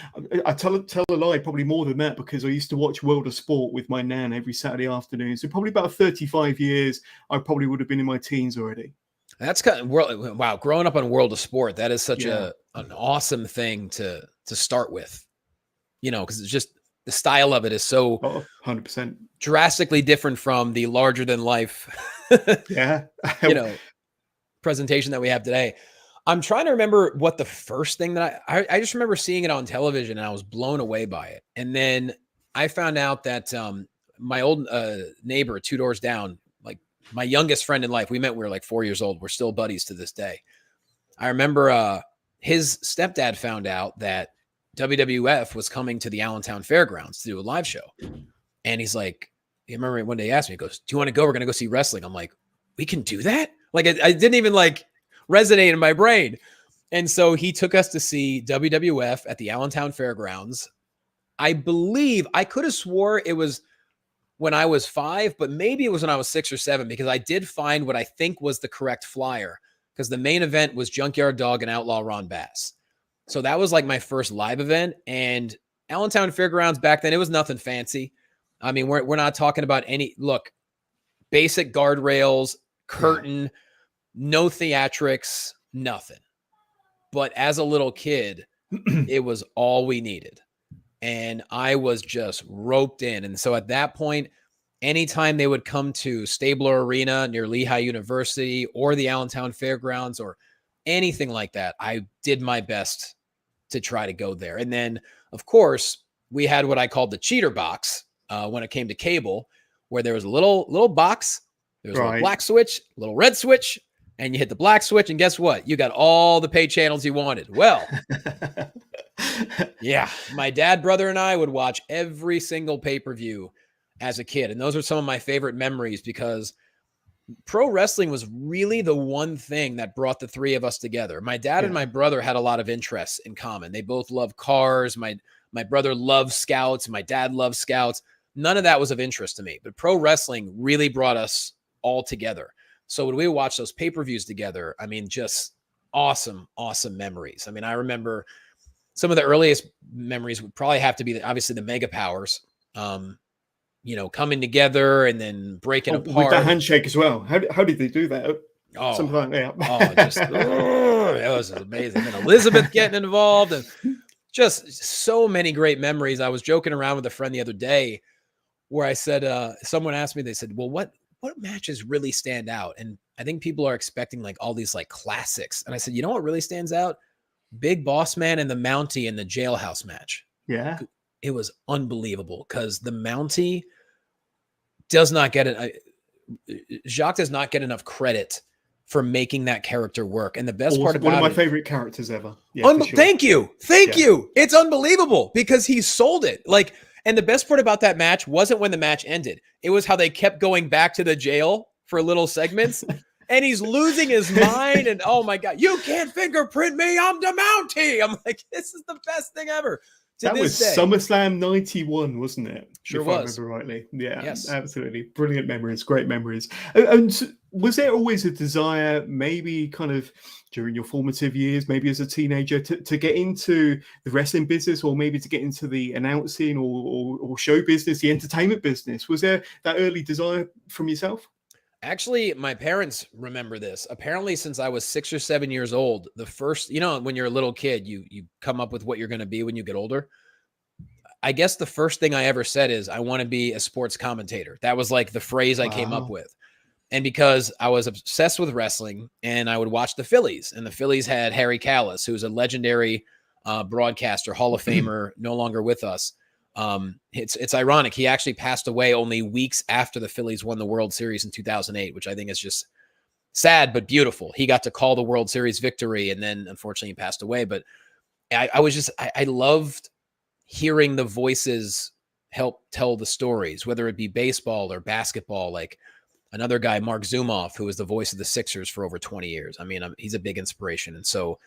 I tell a lie, probably more than that, because I used to watch World of Sport with my nan every Saturday afternoon. So probably about 35 years, I probably would have been in my teens already. That's kind of, wow, growing up on World of Sport, that is such an awesome thing to start with, you know, because it's just, the style of it is so 100% drastically different from the larger than life, presentation that we have today. I'm trying to remember what the first thing that I just remember seeing it on television and I was blown away by it. And then I found out that my old neighbor 2 doors down, like my youngest friend in life, we met, we were like 4 years old. We're still buddies to this day. I remember his stepdad found out that WWF was coming to the Allentown Fairgrounds to do a live show. And he's like, you remember one day he asked me, he goes, do you want to go? We're going to go see wrestling. I'm like, we can do that? Like, I didn't even like resonate in my brain. And so he took us to see WWF at the Allentown Fairgrounds. I believe, I could have swore it was when I was 5, but maybe it was when I was 6 or 7, because I did find what I think was the correct flyer, because the main event was Junkyard Dog and Outlaw Ron Bass. So that was like my first live event. And Allentown Fairgrounds back then, it was nothing fancy. I mean, we're not talking about basic guardrails, curtain, no theatrics, nothing. But as a little kid, it was all we needed. And I was just roped in. And so at that point, anytime they would come to Stabler Arena near Lehigh University or the Allentown Fairgrounds or anything like that, I did my best to try to go there. And then, of course, we had what I called the cheater box when it came to cable, where there was a little box, there was a little black switch, a little red switch, and you hit the black switch, and guess what? You got all the pay channels you wanted. Well, yeah, my dad, brother, and I would watch every single pay-per-view as a kid. And those are some of my favorite memories because pro wrestling was really the one thing that brought the three of us together. My dad and my brother had a lot of interests in common. They both loved cars. My brother loved scouts. My dad loved scouts. None of that was of interest to me, but pro wrestling really brought us all together. So when we watched those pay-per-views together, I mean, just awesome, awesome memories. I mean, I remember some of the earliest memories would probably have to be obviously the Mega Powers, coming together and then breaking apart. With that handshake as well. How did they do that? Oh, something like it was amazing. And Elizabeth getting involved and just so many great memories. I was joking around with a friend the other day where I said, someone asked me, they said, well, what matches really stand out? And I think people are expecting like all these like classics. And I said, you know what really stands out? Big Boss Man and the Mountie in the jailhouse match. Yeah. It was unbelievable because the Mountie does not get it. Jacques does not get enough credit for making that character work. And the best part about it, one of my favorite characters ever. Yeah, sure. Thank you. It's unbelievable because he sold it. Like, and the best part about that match wasn't when the match ended. It was how they kept going back to the jail for little segments. And he's losing his mind. And oh my God, you can't fingerprint me. I'm the Mountie. I'm like, this is the best thing ever. That was SummerSlam 91, wasn't it? Sure if was. I remember rightly. Yeah, yes. Absolutely. Brilliant memories, great memories. And was there always a desire, maybe kind of during your formative years, maybe as a teenager, to get into the wrestling business or maybe to get into the announcing or show business, the entertainment business? Was there that early desire from yourself? Actually, my parents remember this. Apparently, since I was 6 or 7 years old, the first, when you're a little kid, you come up with what you're going to be when you get older. I guess the first thing I ever said is I want to be a sports commentator. That was like the phrase I came up with. And because I was obsessed with wrestling and I would watch the Phillies, and the Phillies had Harry Callis, who's a legendary broadcaster, Hall of Famer, no longer with us. It's ironic. He actually passed away only weeks after the Phillies won the World Series in 2008, which I think is just sad, but beautiful. He got to call the World Series victory. And then unfortunately he passed away. But I loved hearing the voices help tell the stories, whether it be baseball or basketball, like another guy, Mark Zumoff, who was the voice of the Sixers for over 20 years. I mean, he's a big inspiration. And so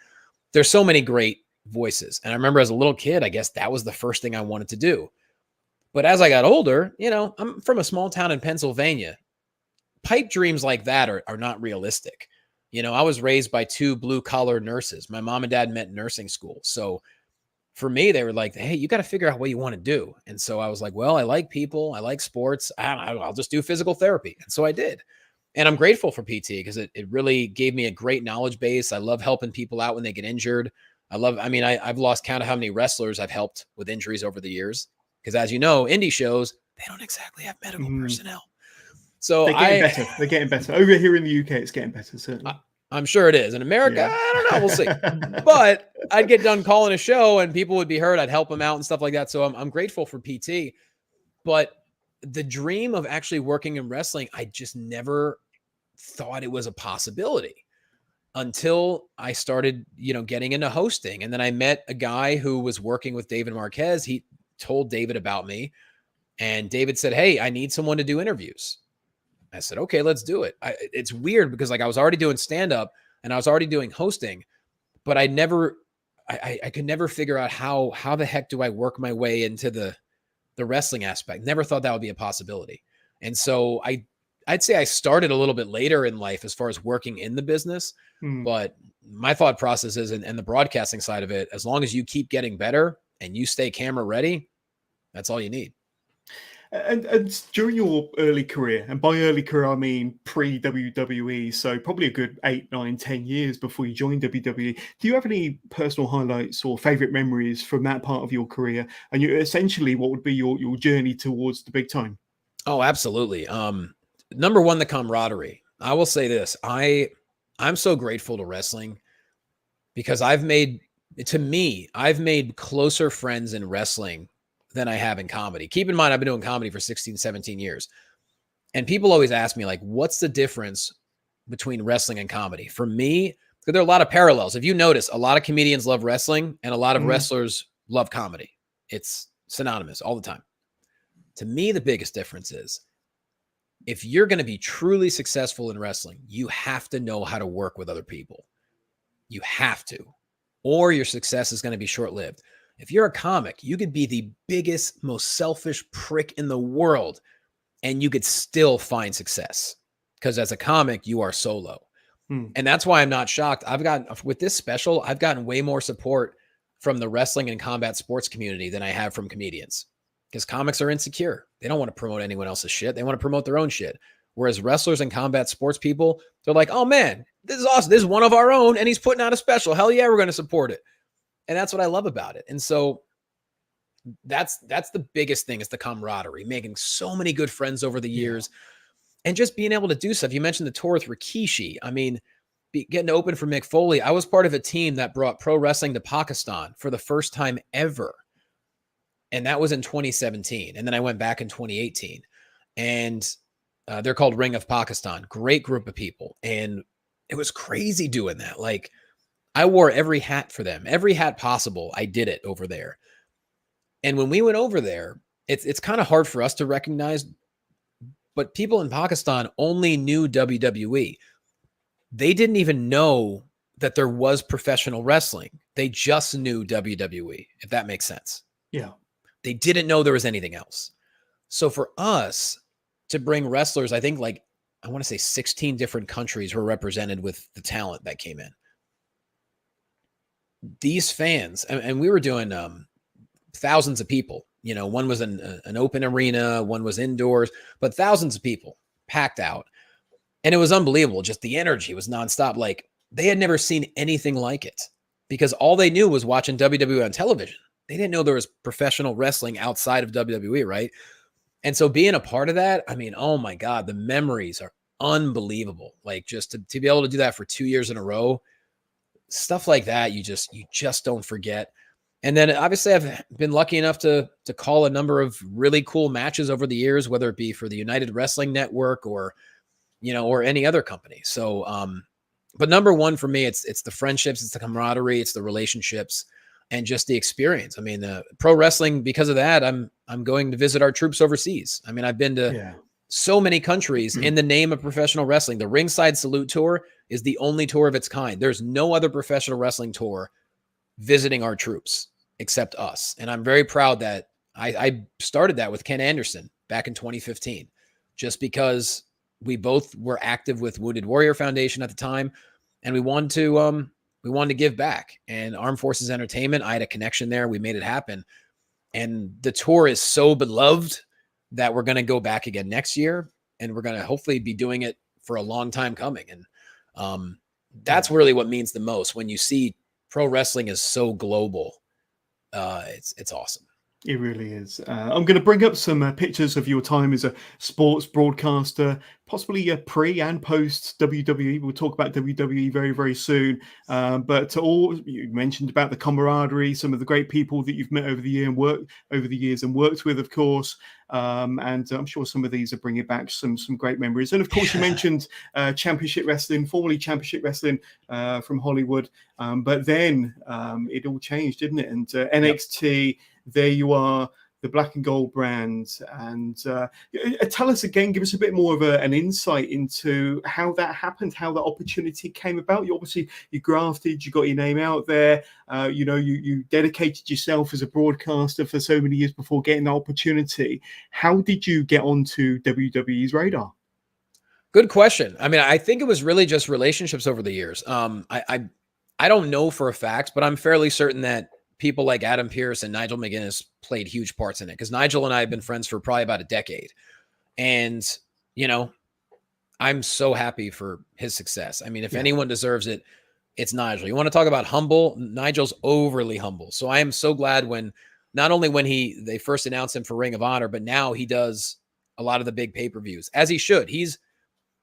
there's so many great voices. And I remember as a little kid, I guess that was the first thing I wanted to do. But as I got older, I'm from a small town in Pennsylvania. Pipe dreams like that are not realistic. I was raised by two blue collar nurses. My mom and dad met in nursing school. So for me, they were like, hey, you got to figure out what you want to do. And so I was like, well, I like people. I like sports. I'll just do physical therapy. And so I did. And I'm grateful for PT because it really gave me a great knowledge base. I love helping people out when they get injured. I've lost count of how many wrestlers I've helped with injuries over the years. Because as you know, indie shows, they don't exactly have medical personnel. So they're getting better. Over here in the UK, it's getting better, certainly. I'm sure it is. In America, I don't know. We'll see. But I'd get done calling a show and people would be hurt. I'd help them out and stuff like that. So I'm grateful for PT. But the dream of actually working in wrestling, I just never thought it was a possibility. Until I started, getting into hosting. And then I met a guy who was working with David Marquez. He told David about me. And David said, hey, I need someone to do interviews. I said, okay, let's do it. It's weird because I was already doing stand-up and I was already doing hosting, but I could never figure out how the heck do I work my way into the wrestling aspect. Never thought that would be a possibility. And so I'd say I started a little bit later in life as far as working in the business, but my thought process is, and the broadcasting side of it, as long as you keep getting better and you stay camera ready, that's all you need. And during your early career, and by early career, I mean pre-WWE, so probably a good 8, 9, 10 years before you joined WWE, do you have any personal highlights or favorite memories from that part of your career? And essentially, what would be your journey towards the big time? Oh, absolutely. Number one, the camaraderie. I will say this. I'm so grateful to wrestling because I've made closer friends in wrestling than I have in comedy. Keep in mind, I've been doing comedy for 16, 17 years. And people always ask me, like, what's the difference between wrestling and comedy. For me, there are a lot of parallels. If you notice, a lot of comedians love wrestling and a lot of wrestlers love comedy. It's synonymous all the time. To me, the biggest difference is if you're going to be truly successful in wrestling, you have to know how to work with other people. You have to, or your success is going to be short-lived. If you're a comic, you could be the biggest, most selfish prick in the world, and you could still find success because as a comic, you are solo. And that's why I'm not shocked. With this special, I've gotten way more support from the wrestling and combat sports community than I have from comedians because comics are insecure. They don't want to promote anyone else's shit. They want to promote their own shit. Whereas wrestlers and combat sports people, they're like, oh man, this is awesome. This is one of our own and he's putting out a special. Hell yeah, we're going to support it. And that's what I love about it. And so that's the biggest thing is the camaraderie, making so many good friends over the years and just being able to do stuff. You mentioned the tour with Rikishi. I mean, getting to open for Mick Foley. I was part of a team that brought pro wrestling to Pakistan for the first time ever. And that was in 2017. And then I went back in 2018 and they're called Ring of Pakistan. Great group of people. And it was crazy doing that. Like I wore every hat for them, every hat possible. I did it over there. And when we went over there, it's kind of hard for us to recognize, but people in Pakistan only knew WWE. They didn't even know that there was professional wrestling. They just knew WWE, if that makes sense. Yeah. They didn't know there was anything else. So for us to bring wrestlers, I think I want to say 16 different countries were represented with the talent that came in. These fans, and we were doing thousands of people. You know, one was an open arena, one was indoors, but thousands of people packed out. And it was unbelievable. Just the energy was nonstop. Like they had never seen anything like it because all they knew was watching WWE on television. They didn't know there was professional wrestling outside of WWE, right? And so being a part of that, I mean, oh my God, the memories are unbelievable. Like just to be able to do that for 2 years in a row, stuff like that, you just don't forget. And then obviously I've been lucky enough to call a number of really cool matches over the years, whether it be for the United Wrestling Network or, you know, or any other company. So, but number one for me, it's the friendships, it's the camaraderie, it's the relationships, and just the experience. I mean, pro wrestling, because of that, I'm going to visit our troops overseas. I mean, I've been to so many countries in the name of professional wrestling. The Ringside Salute Tour is the only tour of its kind. There's no other professional wrestling tour visiting our troops except us. And I'm very proud that I started that with Ken Anderson back in 2015, just because we both were active with Wounded Warrior Foundation at the time. And we wanted to give back. And Armed Forces Entertainment, I had a connection there. We made it happen. And the tour is so beloved that we're going to go back again next year. And we're going to hopefully be doing it for a long time coming. And that's really what means the most. When you see pro wrestling is so global, it's awesome. It really is. I'm going to bring up some pictures of your time as a sports broadcaster, possibly pre and post WWE. We'll talk about WWE very, very soon. But you mentioned about the camaraderie, some of the great people that you've met over the years and worked with, of course. And I'm sure some of these are bringing back some great memories. And of course, you mentioned Championship Wrestling, formerly Championship Wrestling from Hollywood. But then it all changed, didn't it? And NXT. There you are, the black and gold brand. And tell us again, give us a bit more of an insight into how that happened, how that opportunity came about. You grafted, you got your name out there. You dedicated yourself as a broadcaster for so many years before getting that opportunity. How did you get onto WWE's radar? Good question. I mean, I think it was really just relationships over the years. I don't know for a fact, but I'm fairly certain that people like Adam Pearce and Nigel McGuinness played huge parts in it, because Nigel and I have been friends for probably about a decade. And, you know, I'm so happy for his success. I mean, if anyone deserves it, it's Nigel. You want to talk about humble? Nigel's overly humble. So I am so glad not only when they first announced him for Ring of Honor, but now he does a lot of the big pay-per-views, as he should. He's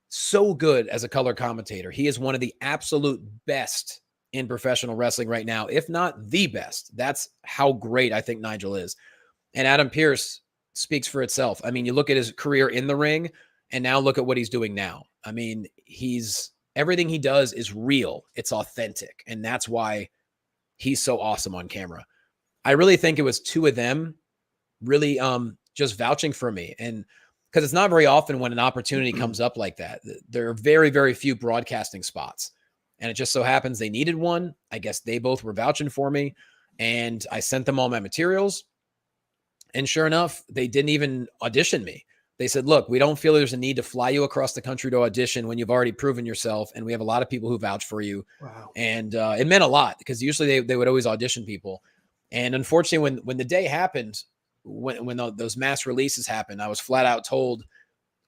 so good as a color commentator. He is one of the absolute best in professional wrestling right now, if not the best. That's how great I think Nigel is. And Adam Pearce speaks for itself. I mean, you look at his career in the ring and now look at what he's doing now. I mean, he's everything he does is real. It's authentic. And that's why he's so awesome on camera. I really think it was two of them really just vouching for me. And because it's not very often when an opportunity comes up like that. There are very, very few broadcasting spots. And it just so happens they needed one. I guess they both were vouching for me. And I sent them all my materials. And sure enough, they didn't even audition me. They said, look, we don't feel there's a need to fly you across the country to audition when you've already proven yourself. And we have a lot of people who vouch for you. Wow. And it meant a lot because usually they would always audition people. And unfortunately, when the day happened, when those mass releases happened, I was flat out told,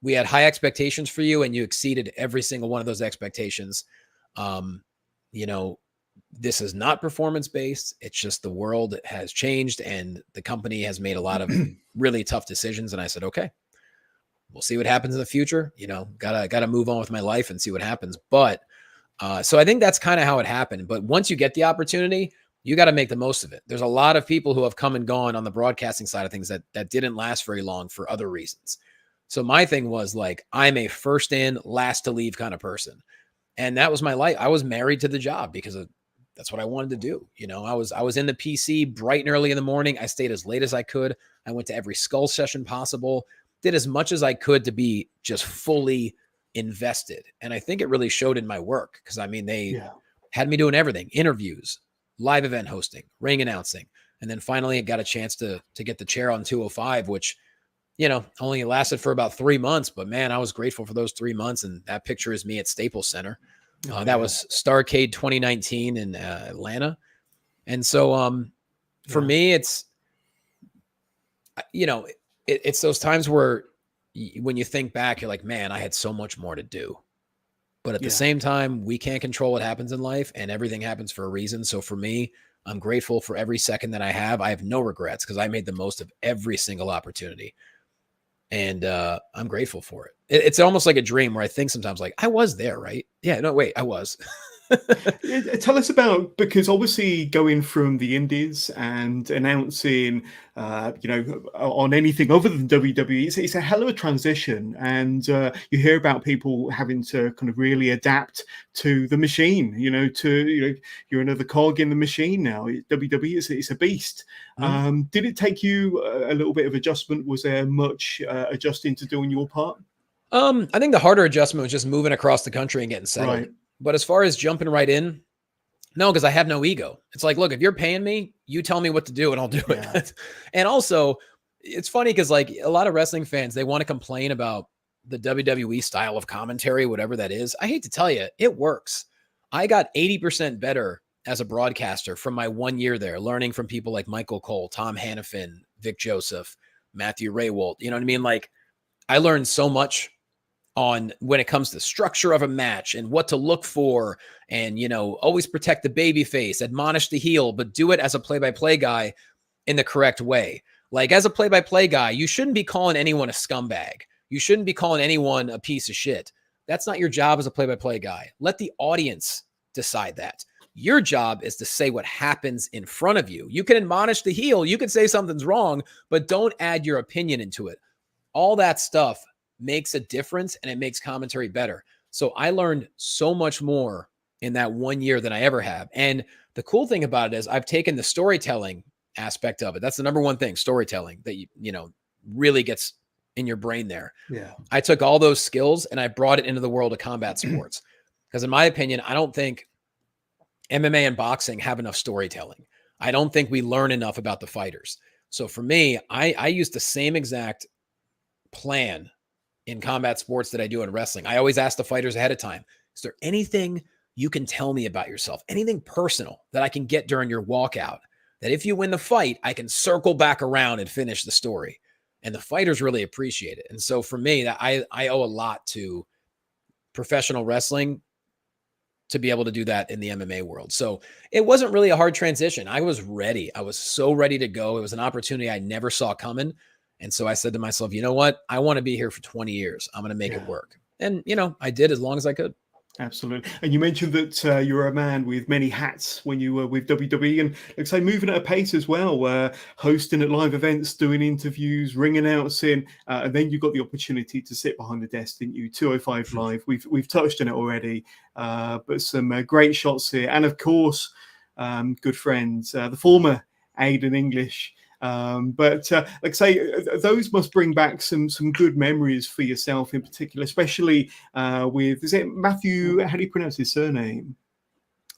we had high expectations for you and you exceeded every single one of those expectations. You know, this is not performance-based. It's just the world has changed and the company has made a lot of really tough decisions. And I said, okay, we'll see what happens in the future. You know, gotta move on with my life and see what happens. But so I think that's kind of how it happened. But once you get the opportunity, you got to make the most of it. There's a lot of people who have come and gone on the broadcasting side of things that didn't last very long for other reasons. So my thing was like, I'm a first in, last to leave kind of person. And that was my life. I was married to the job because that's what I wanted to do. You know, I was in the PC bright and early in the morning. I stayed as late as I could. I went to every skull session possible, did as much as I could to be just fully invested. And I think it really showed in my work because I mean, they had me doing everything, interviews, live event hosting, ring announcing. And then finally I got a chance to get the chair on 205, which, you know, only lasted for about 3 months, but man, I was grateful for those 3 months. And that picture is me at Staples Center. That was Starrcade 2019 in Atlanta. And so for me, it's, you know, it's those times where when you think back, you're like, man, I had so much more to do. But at the same time, we can't control what happens in life and everything happens for a reason. So for me, I'm grateful for every second that I have. I have no regrets because I made the most of every single opportunity. And I'm grateful for it. It's almost like a dream where I think sometimes like, I was there, right? Yeah, no, wait, I was. Tell us about, because obviously going from the indies and announcing, you know, on anything other than WWE, it's a hell of a transition. And you hear about people having to kind of really adapt to the machine, you know, you're another cog in the machine now. WWE is a beast. Mm-hmm. Did it take you a little bit of adjustment? Was there much adjusting to do on your part? I think the harder adjustment was just moving across the country and getting settled. Right. But as far as jumping right in, no, because I have no ego. It's like, look, if you're paying me, you tell me what to do and I'll do it. And also, it's funny because like a lot of wrestling fans, they want to complain about the WWE style of commentary, whatever that is. I hate to tell you, it works. I got 80% better as a broadcaster from my 1 year there, learning from people like Michael Cole, Tom Hannafin, Vic Joseph, Matthew Raywalt. You know what I mean? Like I learned so much on when it comes to structure of a match and what to look for and, you know, always protect the baby face, admonish the heel, but do it as a play-by-play guy in the correct way. Like as a play-by-play guy, you shouldn't be calling anyone a scumbag. You shouldn't be calling anyone a piece of shit. That's not your job as a play-by-play guy. Let the audience decide that. Your job is to say what happens in front of you. You can admonish the heel. You can say something's wrong, but don't add your opinion into it. All that stuff makes a difference and it makes commentary better. So I learned so much more in that 1 year than I ever have. And the cool thing about it is I've taken the storytelling aspect of it. That's the number one thing, storytelling, that you know really gets in your brain there. Yeah. I took all those skills and I brought it into the world of combat sports. Because in my opinion, I don't think MMA and boxing have enough storytelling. I don't think we learn enough about the fighters. So for me, I use the same exact plan in combat sports that I do in wrestling. I always ask the fighters ahead of time, is there anything you can tell me about yourself? Anything personal that I can get during your walkout? That if you win the fight, I can circle back around and finish the story. And the fighters really appreciate it. And so for me, that I owe a lot to professional wrestling to be able to do that in the MMA world. So it wasn't really a hard transition. I was ready. I was so ready to go. It was an opportunity I never saw coming. And so I said to myself, you know what? I want to be here for 20 years. I'm going to make it work. And, you know, I did as long as I could. Absolutely. And you mentioned that you're a man with many hats when you were with WWE, and like I say, moving at a pace as well, hosting at live events, doing interviews, ring announcing, and then you got the opportunity to sit behind the desk, didn't you? 205 Live. We've touched on it already, but some great shots here, and of course, good friends, the former Aiden English. But like I say, those must bring back some good memories for yourself in particular, especially with, is it Matthew? How do you pronounce his surname?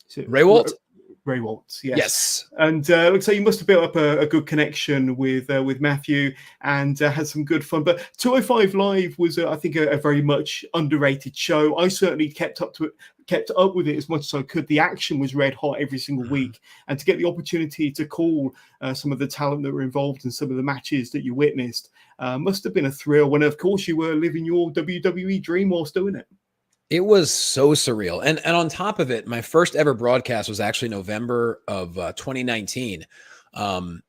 Is it Raywalt? Ray Waltz, yes. Yes. And like I say, you must have built up a good connection with Matthew and had some good fun. But 205 Live was, I think, a very much underrated show. I certainly kept up with it as much as I could. The action was red hot every single week, and to get the opportunity to call some of the talent that were involved in some of the matches that you witnessed must have been a thrill. When, of course, you were living your WWE dream whilst doing it. It was so surreal. And on top of it, my first ever broadcast was actually November of 2019. Tom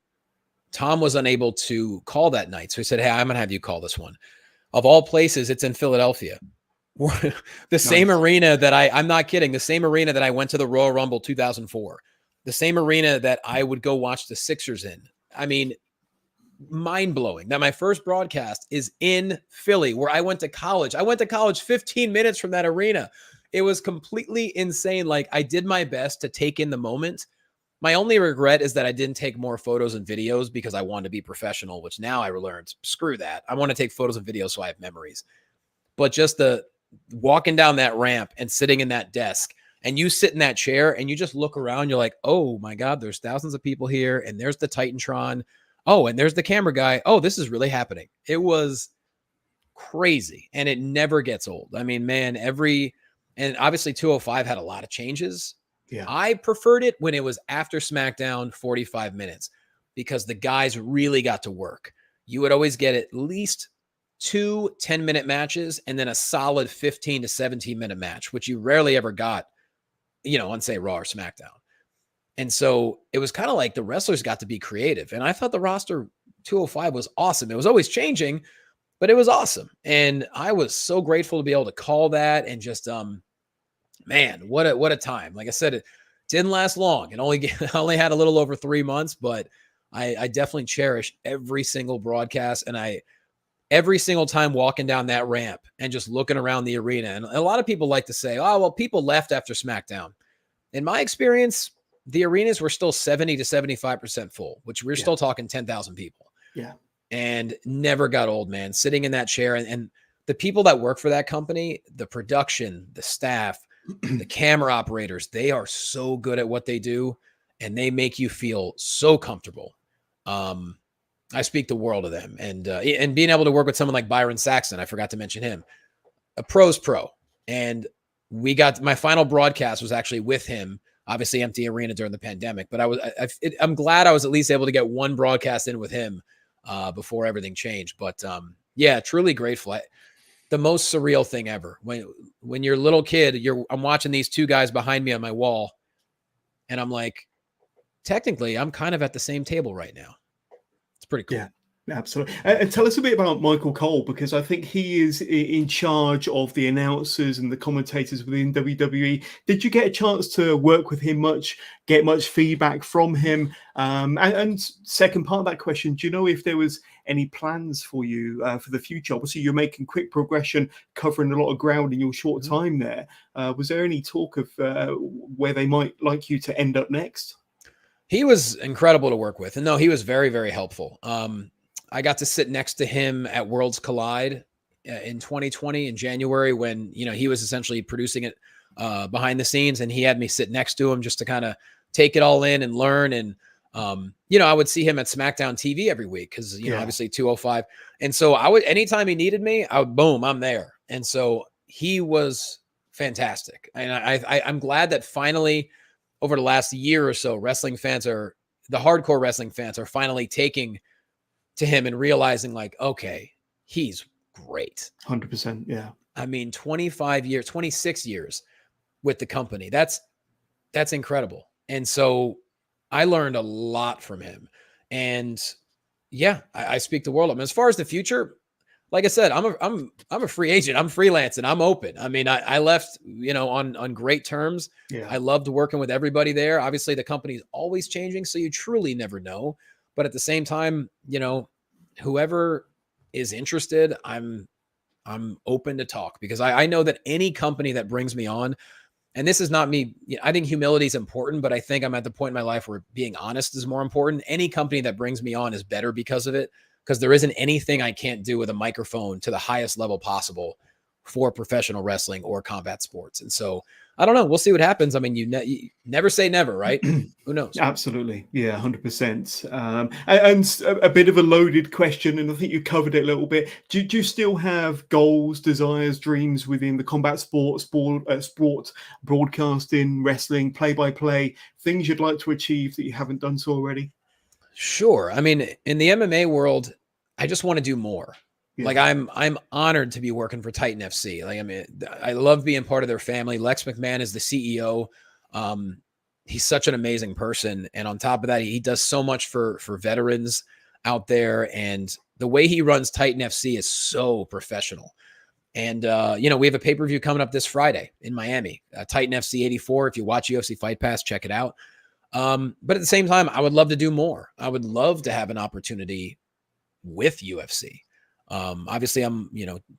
was unable to call that night. So he said, hey, I'm going to have you call this one. Of all places, it's in Philadelphia. The same arena that I'm not kidding, the same arena that I went to the Royal Rumble 2004. The same arena that I would go watch the Sixers in. I mean, mind-blowing that my first broadcast is in Philly, where I went to college. I went to college 15 minutes from that arena. It was completely insane. Like, I did my best to take in the moment. My only regret is that I didn't take more photos and videos because I wanted to be professional, which now I learned, screw that. I want to take photos and videos so I have memories. But just the walking down that ramp and sitting in that desk, and you sit in that chair and you just look around, you're like, oh my God, there's thousands of people here, and there's the Titantron. Oh, and there's the camera guy. Oh, this is really happening. It was crazy, and it never gets old. I mean, man, and obviously 205 had a lot of changes. Yeah. I preferred it when it was after SmackDown 45 minutes because the guys really got to work. You would always get at least 2 10-minute matches and then a solid 15 to 17-minute match, which you rarely ever got, on, say, Raw or SmackDown. And so it was kind of like the wrestlers got to be creative. And I thought the roster 205 was awesome. It was always changing, but it was awesome. And I was so grateful to be able to call that and just, man, what a time. Like I said, it didn't last long. It only had a little over 3 months, but I definitely cherish every single broadcast. And every single time walking down that ramp and just looking around the arena. And a lot of people like to say, oh, well, people left after SmackDown. In my experience, the arenas were still 70 to 75% full, which we're still talking 10,000 people. Yeah. And never got old, man, sitting in that chair. And the people that work for that company, the production, the staff, the camera operators, they are so good at what they do, and they make you feel so comfortable. I speak the world of them. And being able to work with someone like Byron Saxton, I forgot to mention him, a pro's pro. And my final broadcast was actually with him. Obviously empty arena during the pandemic, but I'm glad I was at least able to get one broadcast in with him before everything changed. But yeah, truly grateful. The most surreal thing ever. When you're a little kid, I'm watching these two guys behind me on my wall, and I'm like, technically, I'm kind of at the same table right now. It's pretty cool. Yeah. Absolutely. And tell us a bit about Michael Cole, because I think he is in charge of the announcers and the commentators within WWE. Did you get a chance to work with him much, get much feedback from him? And second part of that question, do you know if there was any plans for you for the future? Obviously, you're making quick progression, covering a lot of ground in your short time there. Was there any talk of where they might like you to end up next? He was incredible to work with. And no, he was very, very helpful. I got to sit next to him at Worlds Collide in 2020 in January when, he was essentially producing it behind the scenes, and he had me sit next to him just to kind of take it all in and learn. And, I would see him at SmackDown TV every week because, obviously 205. And so anytime he needed me, boom, I'm there. And so he was fantastic. And I'm glad that finally over the last year or so, the hardcore wrestling fans are finally taking to him and realizing like, okay, he's great. 100%. Yeah. I mean, 26 years with the company. That's incredible. And so I learned a lot from him, and yeah, I speak the world of him. As far as the future, like I said, I'm a free agent. I'm freelancing. I'm open. I mean, I left, on great terms. Yeah. I loved working with everybody there. Obviously, the company's always changing, so you truly never know. But at the same time, whoever is interested, I'm open to talk, because I know that any company that brings me on, and this is not me, I think humility is important, but I think I'm at the point in my life where being honest is more important. Any company that brings me on is better because of it, because there isn't anything I can't do with a microphone to the highest level possible for professional wrestling or combat sports. And so I don't know. We'll see what happens. I mean, you never say never, right? Who knows? Absolutely. Yeah, 100%. And a bit of a loaded question, and I think you covered it a little bit. Do you still have goals, desires, dreams within the combat sport, broadcasting, wrestling, play-by-play, things you'd like to achieve that you haven't done so already? Sure. I mean, in the MMA world, I just want to do more. Yeah. Like I'm honored to be working for Titan FC. Like, I mean, I love being part of their family. Lex McMahon is the CEO. He's such an amazing person. And on top of that, he does so much for veterans out there. And the way he runs Titan FC is so professional. And, we have a pay-per-view coming up this Friday in Miami, Titan FC 84. If you watch UFC Fight Pass, check it out. But at the same time, I would love to do more. I would love to have an opportunity with UFC. Obviously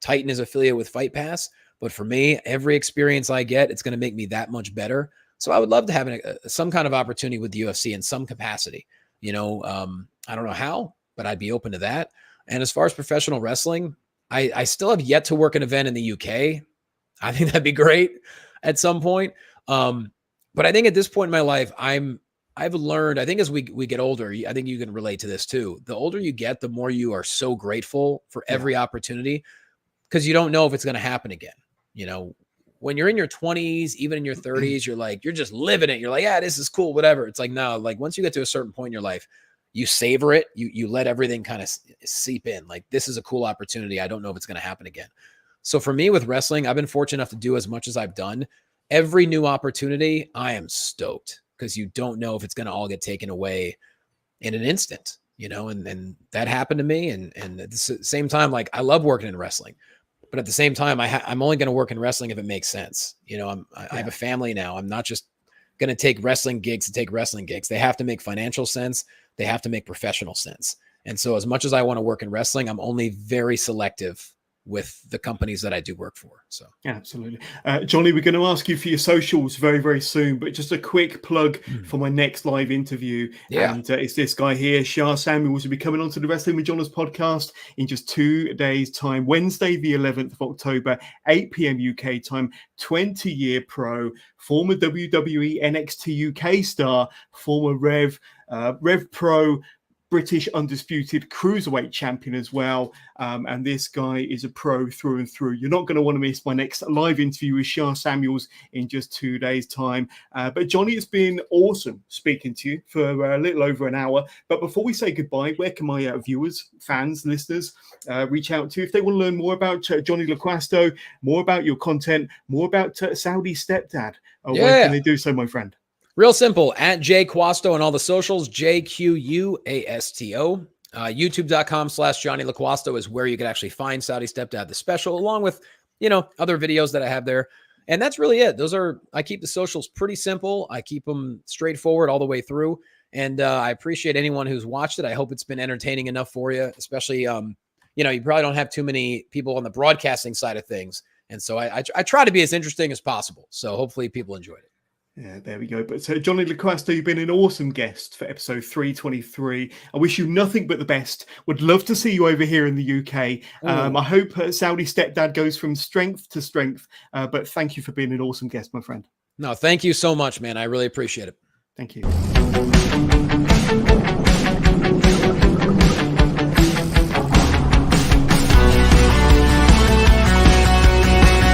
Titan is affiliated with Fight Pass, but for me, every experience I get, it's going to make me that much better. So I would love to have some kind of opportunity with the UFC in some capacity. I don't know how, but I'd be open to that. And as far as professional wrestling, I still have yet to work an event in the UK. I think that'd be great at some point. But I think at this point in my life, I've learned, I think as we get older, I think you can relate to this too. The older you get, the more you are so grateful for every opportunity, because you don't know if it's going to happen again. When you're in your 20s, even in your 30s, you're just living it. You're like, yeah, this is cool, whatever. It's like, no, like once you get to a certain point in your life, you savor it. You let everything kind of seep in. Like, this is a cool opportunity. I don't know if it's going to happen again. So for me with wrestling, I've been fortunate enough to do as much as I've done. Every new opportunity, I am stoked, because you don't know if it's going to all get taken away in an instant, and that happened to me. And at the same time, like, I love working in wrestling, but at the same time, I'm only going to work in wrestling if it makes sense. I have a family now. I'm not just going to take wrestling gigs to take wrestling gigs. They have to make financial sense. They have to make professional sense. And so as much as I want to work in wrestling, I'm only very selective with the companies that I do work for. So absolutely. Jonny, we're going to ask you for your socials very, very soon, but just a quick plug for my next live interview. Yeah. And it's this guy here, Shah Samuels, will be coming onto the Wrestling with Jonas podcast in just 2 days' time, Wednesday, the 11th of October, 8 p.m. UK time, 20-year pro, former WWE NXT UK star, former Rev Pro, British undisputed cruiserweight champion as well. And this guy is a pro through and through. You're not going to want to miss my next live interview with Shah Samuels in just 2 days' time. But Jonny, it's been awesome speaking to you for a little over an hour. But before we say goodbye, where can my viewers, fans, listeners reach out to if they want to learn more about Jonny Loquasto, more about your content, more about Saudi Stepdad? Where can they do so, my friend? Real simple, at Quasto on all the socials, JQUASTO. YouTube.com/Jonny Loquasto is where you can actually find Saudi Stepdad, the special, along with, other videos that I have there. And that's really it. I keep the socials pretty simple. I keep them straightforward all the way through. And I appreciate anyone who's watched it. I hope it's been entertaining enough for you, especially, you probably don't have too many people on the broadcasting side of things. And so I try to be as interesting as possible. So hopefully people enjoyed it. Yeah, there we go. But Jonny Loquasto, you've been an awesome guest for episode 323. I wish you nothing but the best. Would love to see you over here in the UK. I hope Saudi Stepdad goes from strength to strength. But thank you for being an awesome guest, my friend. No, thank you so much, man. I really appreciate it. Thank you.